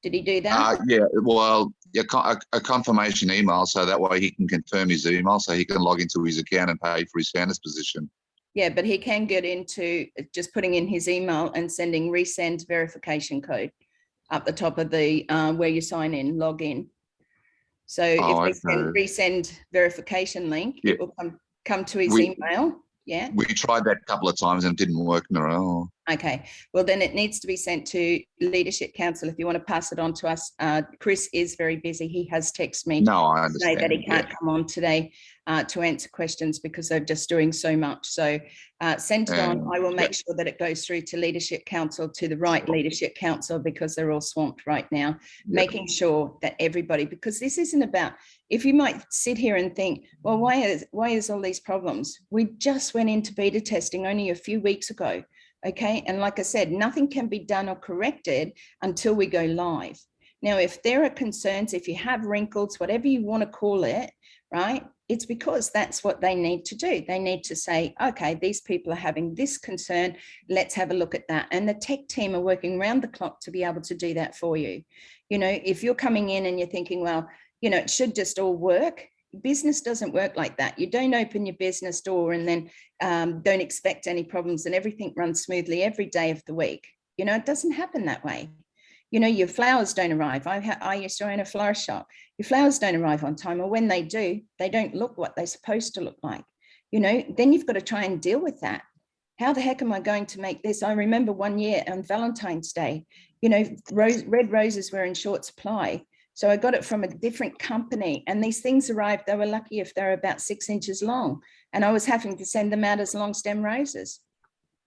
Did he do that? Yeah, well, a confirmation email, so that way he can confirm his email, so he can log into his account and pay for his founder's position. Yeah, but he can get into just putting in his email and sending resend verification code up the top of the where you sign in, log in. So if we send resend verification link, it will come to his email. Yeah. We tried that a couple of times and it didn't work in a row. Okay. Well, then it needs to be sent to Leadership Council. If you want to pass it on to us, Chris is very busy. He has texted me I to say that he can't come on today to answer questions because they're just doing so much. So send it on. I will make sure that it goes through to Leadership Council, to the right Leadership Council, because they're all swamped right now, making sure that everybody, because this isn't about, if you might sit here and think, well, why is all these problems? We just went into beta testing only a few weeks ago. Okay. And like I said, nothing can be done or corrected until we go live. Now, if there are concerns, if you have wrinkles, whatever you want to call it, right, it's because that's what they need to do. They need to say, okay, these people are having this concern. Let's have a look at that. And the tech team are working around the clock to be able to do that for you. You know, if you're coming in and you're thinking, well, you know, it should just all work. Business doesn't work like that. You don't open your business door and then don't expect any problems and everything runs smoothly every day of the week. You know, it doesn't happen that way. You know, your flowers don't arrive. I used to own a flower shop. Your flowers don't arrive on time, or when they do, they don't look what they're supposed to look like. You know, then you've got to try and deal with that. How the heck am I going to make this? I remember one year on Valentine's Day, you know, red roses were in short supply. So I got it from a different company, and these things arrived. They were lucky if they're about 6 inches long, and I was having to send them out as long stem roses.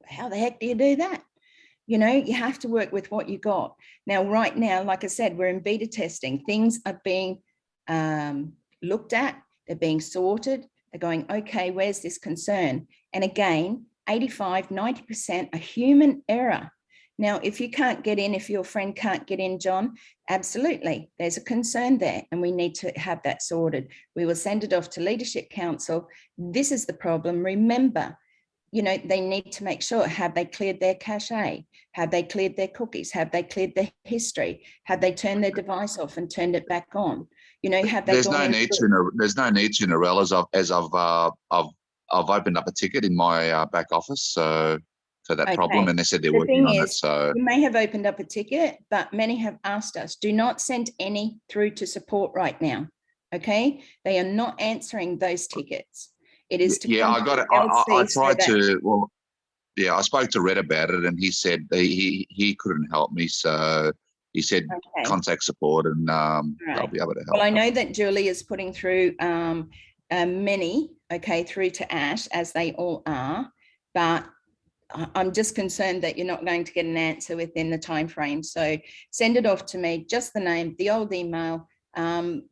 How the heck do you do that? You know, you have to work with what you got. Now, right now, like I said, we're in beta testing. Things are being looked at. They're being sorted. They're going, okay, where's this concern? And again, 85, 90% a human error. Now, if you can't get in, if your friend can't get in, John, absolutely, there's a concern there and we need to have that sorted. We will send it off to Leadership Council. This is the problem. Remember, you know, they need to make sure, have they cleared their cache? Have they cleared their cookies? Have they cleared their history? Have they turned their device off and turned it back on? You know, have they There's gone no in? need to. There's no need to, Narelle, I've opened up a ticket in my back office so for that problem, Okay. and they said they're The working thing on it. is, So you may have opened up a ticket, but many have asked us, do not send any through to support right now. Okay, they are not answering those tickets. It is to yeah, I got it. contact I LC so tried that- to. Well, yeah, I spoke to Red about it, and he said he couldn't help me. So he said Okay. contact support, and they'll Right. be able to help. Well, I know that Julie is putting through many, okay, through to Ash, as they all are, but I'm just concerned that you're not going to get an answer within the time frame. So send it off to me, just the name, the old email,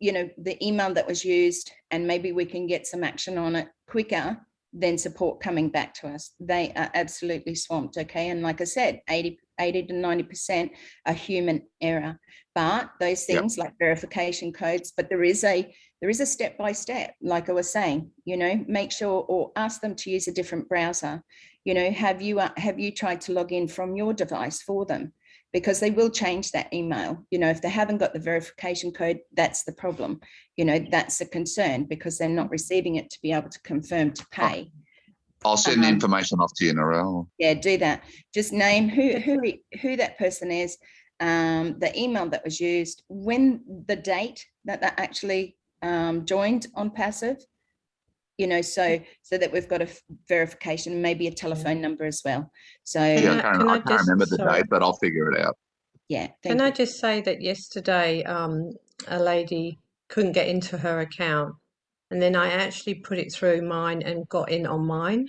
you know, the email that was used, and maybe we can get some action on it quicker than support coming back to us. They are absolutely swamped, okay? And like I said, 80 to 90% are human error. But those things like verification codes, but there is a step-by-step, like I was saying, you know, make sure, or ask them to use a different browser. You know, have you tried to log in from your device for them? Because they will change that email. You know, if they haven't got the verification code, that's the problem. You know, that's a concern because they're not receiving it to be able to confirm to pay. I'll send the information off to you, Narelle. Yeah, do that. Just name who that person is, the email that was used, when the date that actually joined ONPASSIVE, you know, so that we've got a verification, maybe a telephone number as well. So Yeah, I can't remember the date, but I'll figure it out. yeah. Can I just say that yesterday a lady couldn't get into her account, and then I actually put it through mine and got in on mine.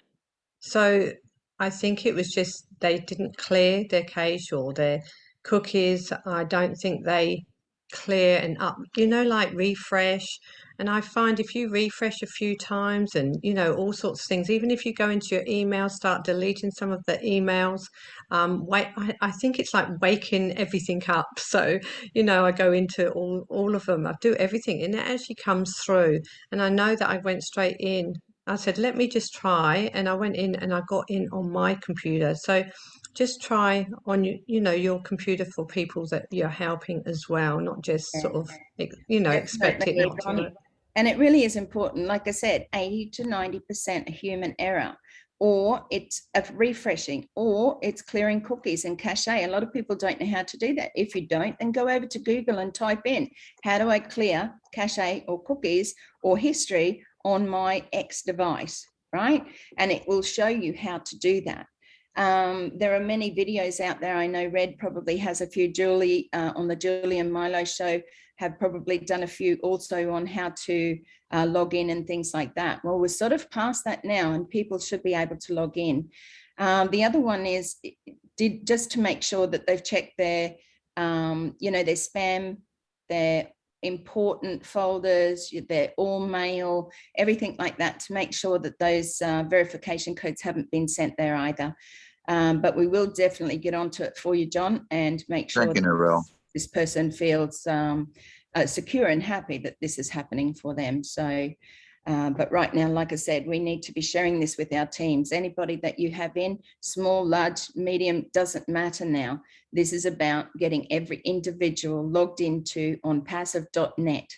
So I think it was just they didn't clear their cache or their cookies. I don't think they clear and up, you know, like refresh. And I find if you refresh a few times and, you know, all sorts of things, even if you go into your email, start deleting some of the emails, I think it's like waking everything up. So, you know, I go into all of them, I do everything, and it actually comes through. And I know that I went straight in. I said, let me just try. And I went in and I got in on my computer. So just try on, you know, your computer for people that you're helping as well, not just sort of, you know, expect it not to work. And it really is important. Like I said, 80 to 90% human error, or it's a refreshing, or it's clearing cookies and cache. A lot of people don't know how to do that. If you don't, then go over to Google and type in, how do I clear cache or cookies or history on my X device, right? And it will show you how to do that. There are many videos out there. I know Red probably has a few. Julie on the Julie and Milo show have probably done a few also on how to log in and things like that. Well, we're sort of past that now, and people should be able to log in. The other one is just to make sure that they've checked their, you know, their spam, their important folders, their all mail, everything like that, to make sure that those verification codes haven't been sent there either. But we will definitely get onto it for you, John, and make sure that this person feels secure and happy that this is happening for them. So, but right now, like I said, we need to be sharing this with our teams. Anybody that you have in, small, large, medium, doesn't matter now. This is about getting every individual logged into onpassive.net.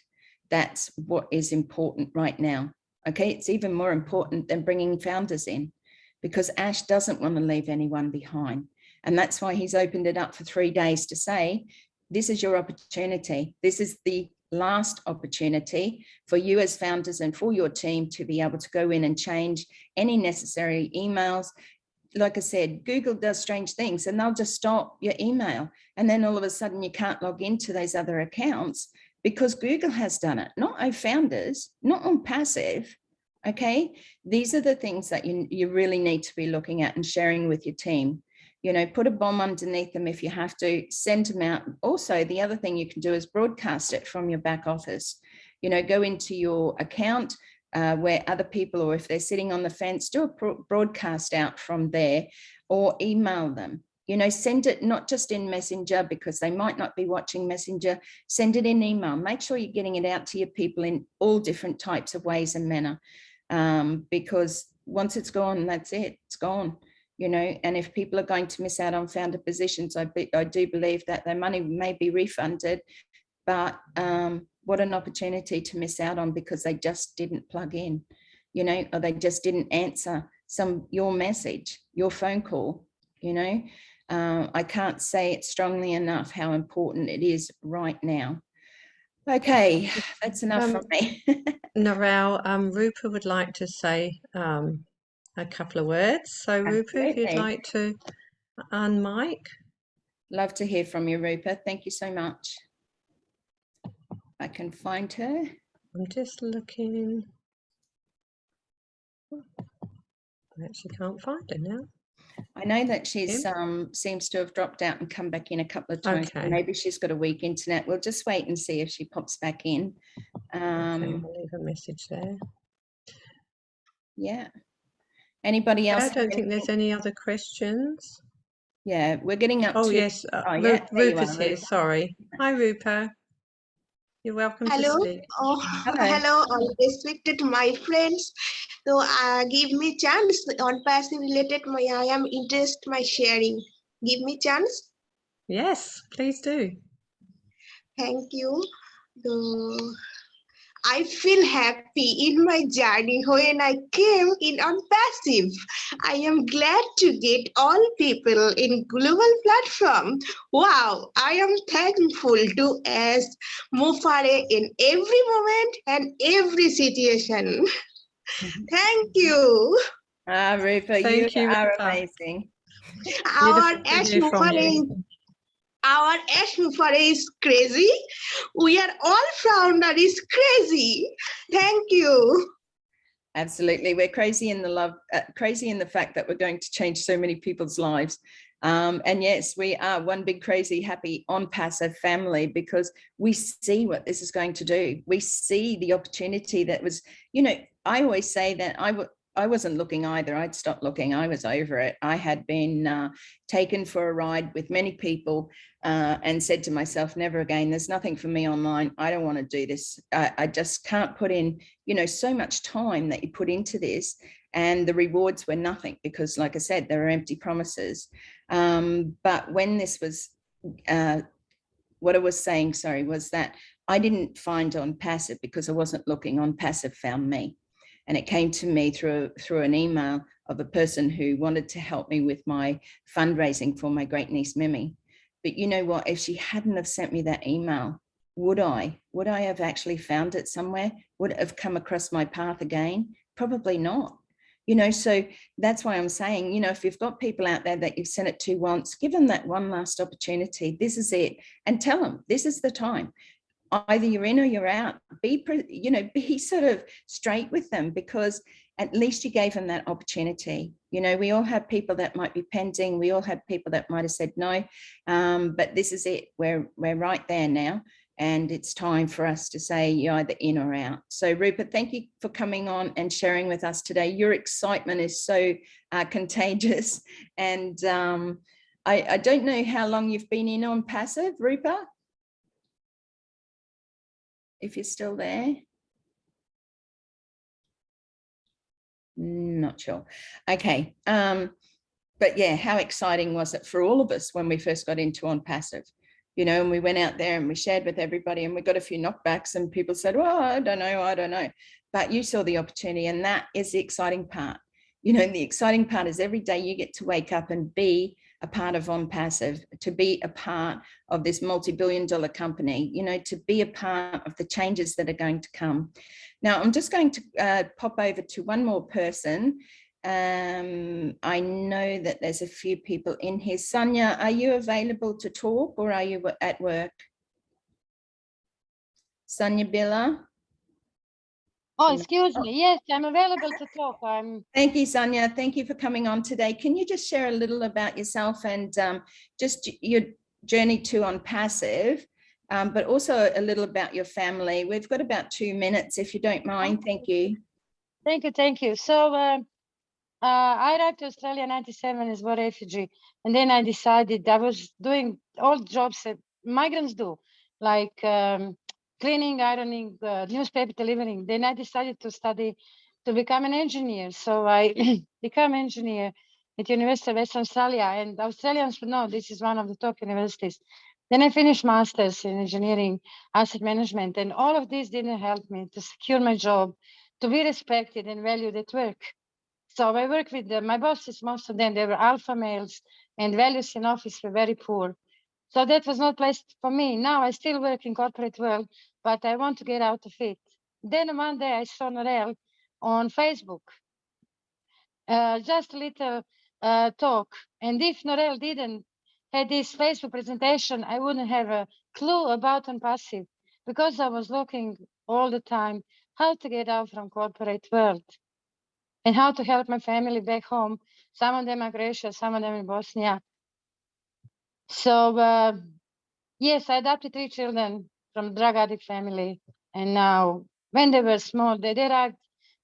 That's what is important right now. Okay, it's even more important than bringing founders in, because Ash doesn't want to leave anyone behind. And that's why he's opened it up for 3 days to say, this is your opportunity. This is the last opportunity for you as founders and for your team to be able to go in and change any necessary emails. Like I said, Google does strange things, and they'll just stop your email. And then all of a sudden you can't log into those other accounts because Google has done it, not our founders, not ONPASSIVE. Okay, these are the things that you really need to be looking at and sharing with your team. You know, put a bomb underneath them if you have to, send them out. Also, the other thing you can do is broadcast it from your back office. You know, go into your account where other people, or if they're sitting on the fence, do a broadcast out from there, or email them. You know, send it not just in Messenger, because they might not be watching Messenger. Send it in email. Make sure you're getting it out to your people in all different types of ways and manner, because once it's gone, that's it, it's gone, you know. And if people are going to miss out on founder positions, I do believe that their money may be refunded, but what an opportunity to miss out on because they just didn't plug in, you know, or they just didn't answer your message, your phone call, you know. I can't say it strongly enough how important it is right now. Okay, that's enough from me. Narelle, Rupa would like to say a couple of words. So Rupa, if you'd like to unmic. Love to hear from you, Rupa. Thank you so much. I can find her. I'm just looking. I actually can't find her now. I know that she's seems to have dropped out and come back in a couple of times. Okay. Maybe she's got a weak internet. We'll just wait and see if she pops back in. Okay, I'll leave a message there. Yeah. Anybody else? I don't think there's any other questions. Yeah, we're getting up to... Oh, yes. yeah, Rupa's here. Sorry. Hi, Rupa. You're welcome to speak. Oh, hello, all respected my friends. So give me chance on passive related. I am interested my sharing. Give me chance. Yes, please do. Thank you. So, I feel happy in my journey when I came in on passive. I am glad to get all people in global platform. Wow, I am thankful to as Mufare in every moment and every situation. Thank you. Rupa, Thank you, are Rupa. amazing. Our Ash Mufare is crazy. We are all founder is crazy. Thank you. Absolutely. We're crazy in the fact that we're going to change so many people's lives. And yes, we are one big crazy happy ONPASSIVE family because we see what this is going to do. We see the opportunity that was, you know, I always say that I wasn't looking either. I'd stopped looking. I was over it. I had been taken for a ride with many people and said to myself, never again, there's nothing for me online. I don't want to do this. I just can't put in, you know, so much time that you put into this, and the rewards were nothing because, like I said, there are empty promises. But when this was, what I was saying, sorry, was that I didn't find ONPASSIVE because I wasn't looking. ONPASSIVE found me. And it came to me through an email of a person who wanted to help me with my fundraising for my great niece, Mimi. But you know what, if she hadn't have sent me that email, would I have actually found it somewhere? Would it have come across my path again? Probably not. You know, so that's why I'm saying, you know, if you've got people out there that you've sent it to once, give them that one last opportunity. This is it. And tell them this is the time. Either you're in or you're out. Be sort of straight with them, because at least you gave them that opportunity. You know, we all have people that might be pending. We all have people that might have said no, but this is it. We're right there now, and it's time for us to say you're either in or out. So Rupert, thank you for coming on and sharing with us today. Your excitement is so contagious, and I don't know how long you've been in ONPASSIVE, Rupert, if you're still there. Not sure. Okay. But yeah, how exciting was it for all of us when we first got into ONPASSIVE? You know, and we went out there and we shared with everybody, and we got a few knockbacks, and people said, well, I don't know. But you saw the opportunity, and that is the exciting part. You know, the exciting part is every day you get to wake up and be a part of ONPASSIVE, to be a part of this multi-billion-dollar company, you know, to be a part of the changes that are going to come. Now, I'm just going to pop over to one more person. I know that there's a few people in here. Sonia, are you available to talk, or are you at work? Sonia Billa? Oh, excuse me. Yes, I'm available to talk. Thank you, Sonia. Thank you for coming on today. Can you just share a little about yourself and just your journey to ONPASSIVE, but also a little about your family? We've got about 2 minutes, if you don't mind. Thank you. Thank you. So I arrived to Australia in 1997 as a refugee, and then I decided I was doing all jobs that migrants do, like cleaning, ironing, newspaper delivering. Then I decided to study to become an engineer. So I became an engineer at University of Western Australia, and Australians would know this is one of the top universities. Then I finished masters in engineering, asset management, and all of this didn't help me to secure my job, to be respected and valued at work. So I work with my bosses, most of them, they were alpha males, and values in office were very poor. So that was not place for me. Now I still work in corporate world, but I want to get out of it. Then one day I saw Norel on Facebook, just a little talk. And if Norel didn't have this Facebook presentation, I wouldn't have a clue about ONPASSIVE, because I was looking all the time how to get out from corporate world and how to help my family back home. Some of them are Croatia, some of them in Bosnia. So yes, I adopted 3 children from drug addict family. And now when they were small, they arrived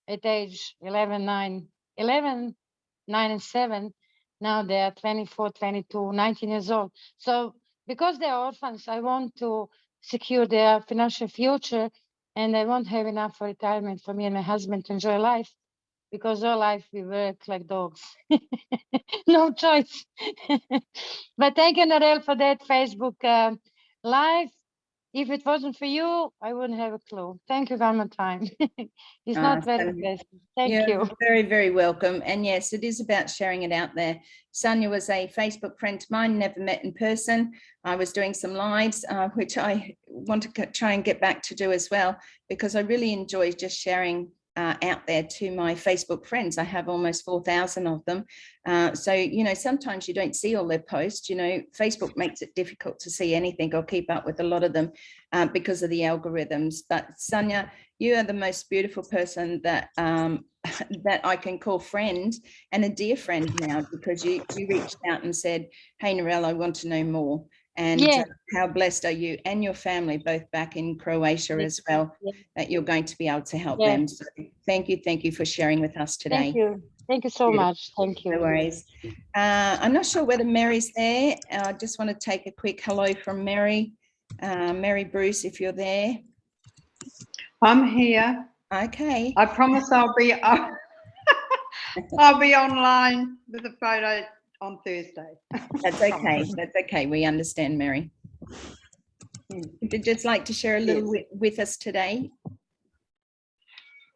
at age 11, 9, and 7. Now they are 24, 22, 19 years old. So because they are orphans, I want to secure their financial future, and I won't have enough for retirement for me and my husband to enjoy life, because all life we work like dogs. No choice. But thank you, Norel, for that Facebook live. If it wasn't for you, I wouldn't have a clue. Thank you one more time. It's not very pleasant. Thank you. Very, very welcome. And yes, it is about sharing it out there. Sonia was a Facebook friend of mine, never met in person. I was doing some lives, which I want to try and get back to do as well, because I really enjoy just sharing out there to my Facebook friends. I have almost 4,000 of them. So, you know, sometimes you don't see all their posts. You know, Facebook makes it difficult to see anything or keep up with a lot of them because of the algorithms. But Sonia, you are the most beautiful person that that I can call friend, and a dear friend now, because you reached out and said, hey, Norel, I want to know more. And Yeah. How blessed are you and your family, both back in Croatia as well, that you're going to be able to help them. So thank you for sharing with us today. Thank you so much. Thank you. No worries. I'm not sure whether Mary's there. I just want to take a quick hello from Mary. Mary Bruce, if you're there. I'm here. Okay. I promise I'll be online with a photo on Thursday. That's okay. That's okay. We understand, Mary. Would you just like to share a little with us today?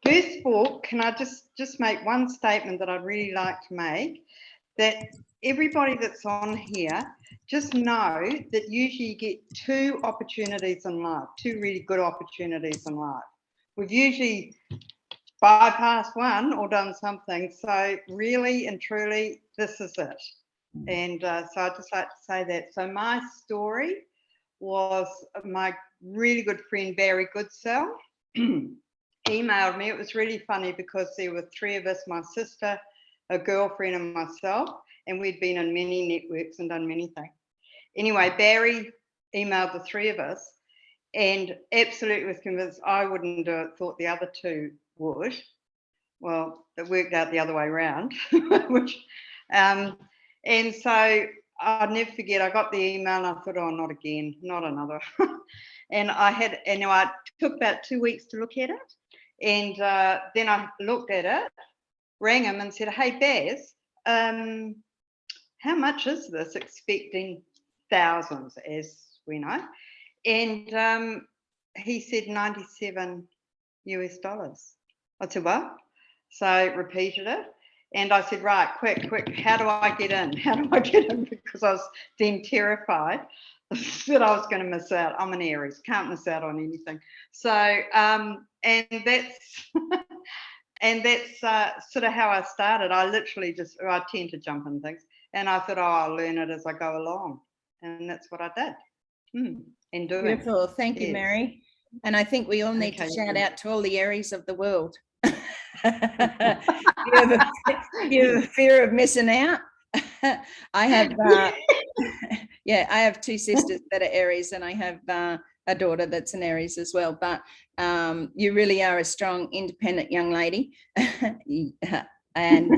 First of all, can I just make one statement that I'd really like to make, that everybody that's on here, just know that usually you get 2 opportunities in life, 2 really good opportunities in life. We've usually bypassed one or done something. So really and truly, this is it. And so I'd just like to say that. So my story was my really good friend, Barry Goodsell, emailed me. It was really funny because there were 3 of us, my sister, a girlfriend and myself, and we'd been in many networks and done many things. Anyway, Barry emailed the 3 of us and absolutely was convinced I wouldn't do it, thought the other 2 would. Well, it worked out the other way around, which, and so I'll never forget, I got the email and I thought, oh, not again, not another. And I took about 2 weeks to look at it. And then I looked at it, rang him and said, hey, Baz, how much is this? Expecting thousands, as we know. And he said 97 US dollars. I said, what? So repeated it. And I said, right, quick, how do I get in? How do I get in? Because I was then terrified that I was going to miss out. I'm an Aries, can't miss out on anything. So, and that's sort of how I started. I literally I tend to jump in things. And I thought, oh, I'll learn it as I go along. And that's what I did. And doing. Beautiful. Thank you, Mary. And I think we all need to shout out to all the Aries of the world. You have a fear of missing out. I have I have 2 sisters that are Aries, and I have a daughter that's an Aries as well. But you really are a strong, independent young lady. And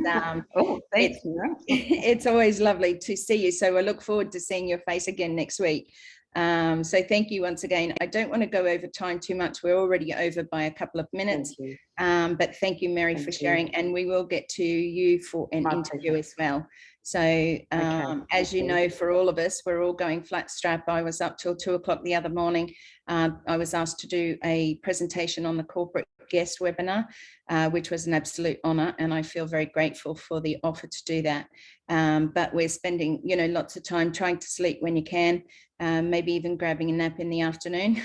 it's always lovely to see you. So I look forward to seeing your face again next week. So thank you once again. I don't want to go over time too much. We're already over by a couple of minutes. Thank you. But thank you, Mary, Thank for you. sharing. And we will get to you for an My interview pleasure. as well. So Okay, as you thank you. know, for all of us, we're all going flat strap. I was up till 2 o'clock the other morning. I was asked to do a presentation on the corporate guest webinar, which was an absolute honor. And I feel very grateful for the offer to do that. But we're spending, you know, lots of time trying to sleep when you can, maybe even grabbing a nap in the afternoon.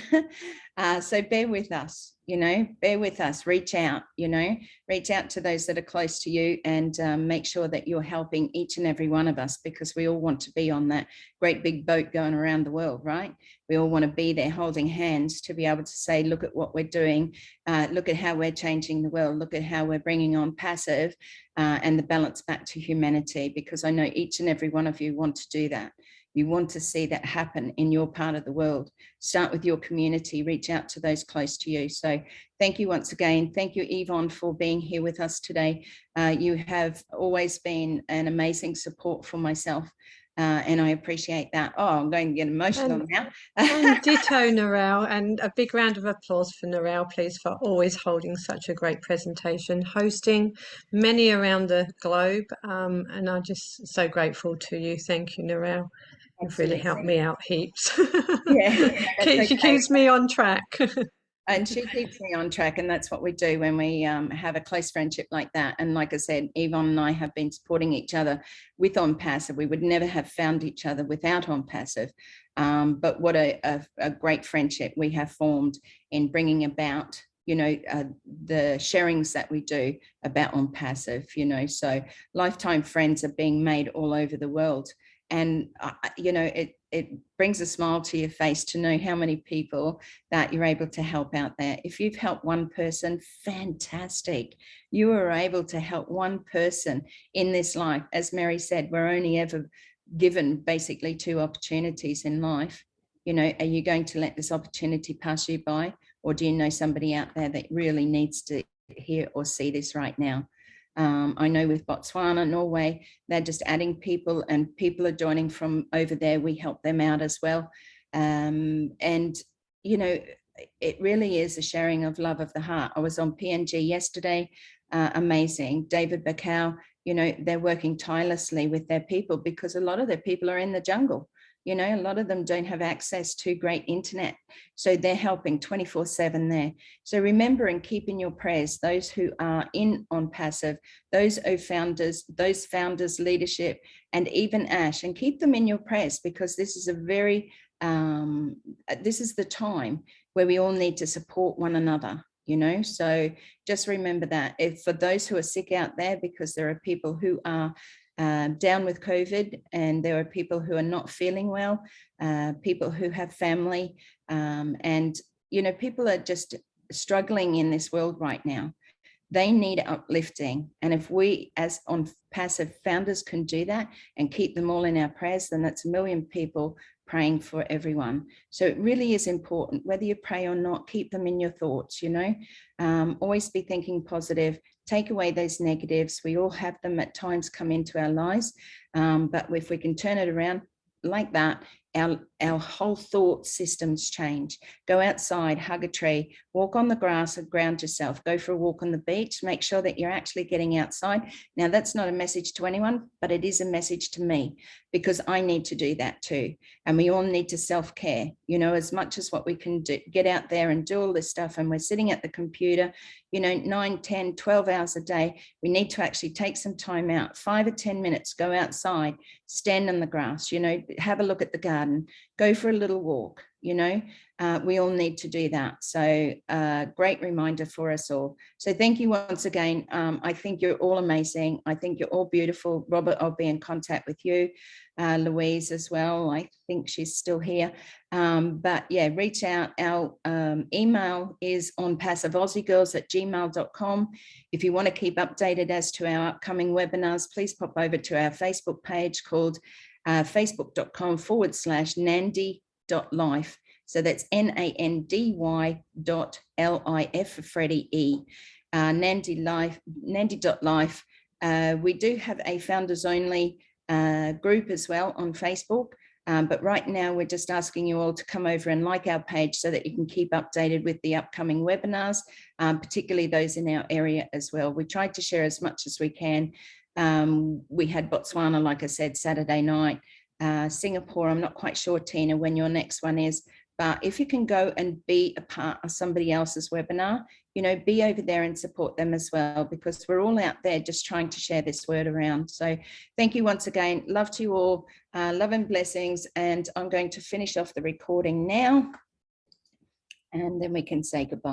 So bear with us, you know, bear with us, reach out, you know, reach out to those that are close to you, and make sure that you're helping each and every one of us, because we all want to be on that great big boat going around the world, right? We all want to be there holding hands to be able to say, look at what we're doing, look at how we're changing the world, look at how we're bringing on passive and the balance back to humanity, because I know each and every one of you want to do that. You want to see that happen in your part of the world. Start with your community, reach out to those close to you. So thank you once again. Thank you, Yvonne, for being here with us today. You have always been an amazing support for myself. And I appreciate that. Oh, I'm going to get emotional now. And ditto, Narelle, and a big round of applause for Narelle, please, for always holding such a great presentation, hosting many around the globe. And I'm just so grateful to you. Thank you, Narelle. You've really helped me out heaps. Yeah, She keeps me on track. And she keeps me on track, and that's what we do when we have a close friendship like that. And like I said, Yvonne and I have been supporting each other with ONPASSIVE. We would never have found each other without ONPASSIVE. But what a great friendship we have formed in bringing about, you know, the sharings that we do about ONPASSIVE, you know. So lifetime friends are being made all over the world. And, you know, it brings a smile to your face to know how many people that you're able to help out there. If you've helped one person, fantastic. You are able to help one person in this life. As Mary said, we're only ever given basically 2 opportunities in life. You know, are you going to let this opportunity pass you by? Or do you know somebody out there that really needs to hear or see this right now? I know with Botswana, Norway, they're just adding people, and people are joining from over there. We help them out as well. And, you know, it really is a sharing of love of the heart. I was on PNG yesterday, amazing. David Bacau, you know, they're working tirelessly with their people, because a lot of their people are in the jungle. You know, a lot of them don't have access to great internet. So they're helping 24/7 there. So remember and keep in your prayers those who are in ONPASSIVE, those founders leadership, and even Ash, and keep them in your prayers, because this is a very, this is the time where we all need to support one another, you know. So just remember that. If for those who are sick out there, because there are people who are down with COVID, and there are people who are not feeling well, people who have family, and, you know, people are just struggling in this world right now. They need uplifting. And if we as ONPASSIVE founders can do that and keep them all in our prayers, then that's 1 million people praying for everyone. So it really is important, whether you pray or not, keep them in your thoughts, you know. Always be thinking positive, take away those negatives. We all have them at times come into our lives, but if we can turn it around like that, our whole thought systems change. Go outside, hug a tree, walk on the grass and ground yourself, go for a walk on the beach, make sure that you're actually getting outside. Now, that's not a message to anyone, but it is a message to me, because I need to do that too. And we all need to self-care, you know, as much as what we can do, get out there and do all this stuff. And we're sitting at the computer, you know, 9, 10, 12 hours a day. We need to actually take some time out, 5 or 10 minutes, go outside, stand on the grass, you know, have a look at the garden, go for a little walk, you know. We all need to do that. So great reminder for us all. So thank you once again. I think you're all amazing. I think you're all beautiful. Robert, I'll be in contact with you. Louise as well. I think she's still here. But yeah, reach out. Our email is onpassiveaussiegirls@gmail.com. If you want to keep updated as to our upcoming webinars, please pop over to our Facebook page called facebook.com/nandy.life. So that's NANDY.LIF for Freddie E. Nandy.life. We do have a founders only group as well on Facebook. But right now, we're just asking you all to come over and like our page so that you can keep updated with the upcoming webinars, particularly those in our area as well. We tried to share as much as we can. We had Botswana, like I said, Saturday night. Singapore, I'm not quite sure, Tina, when your next one is. But if you can go and be a part of somebody else's webinar, you know, be over there and support them as well, because we're all out there just trying to share this word around. So thank you once again. Love to you all. Love and blessings. And I'm going to finish off the recording now, and then we can say goodbye.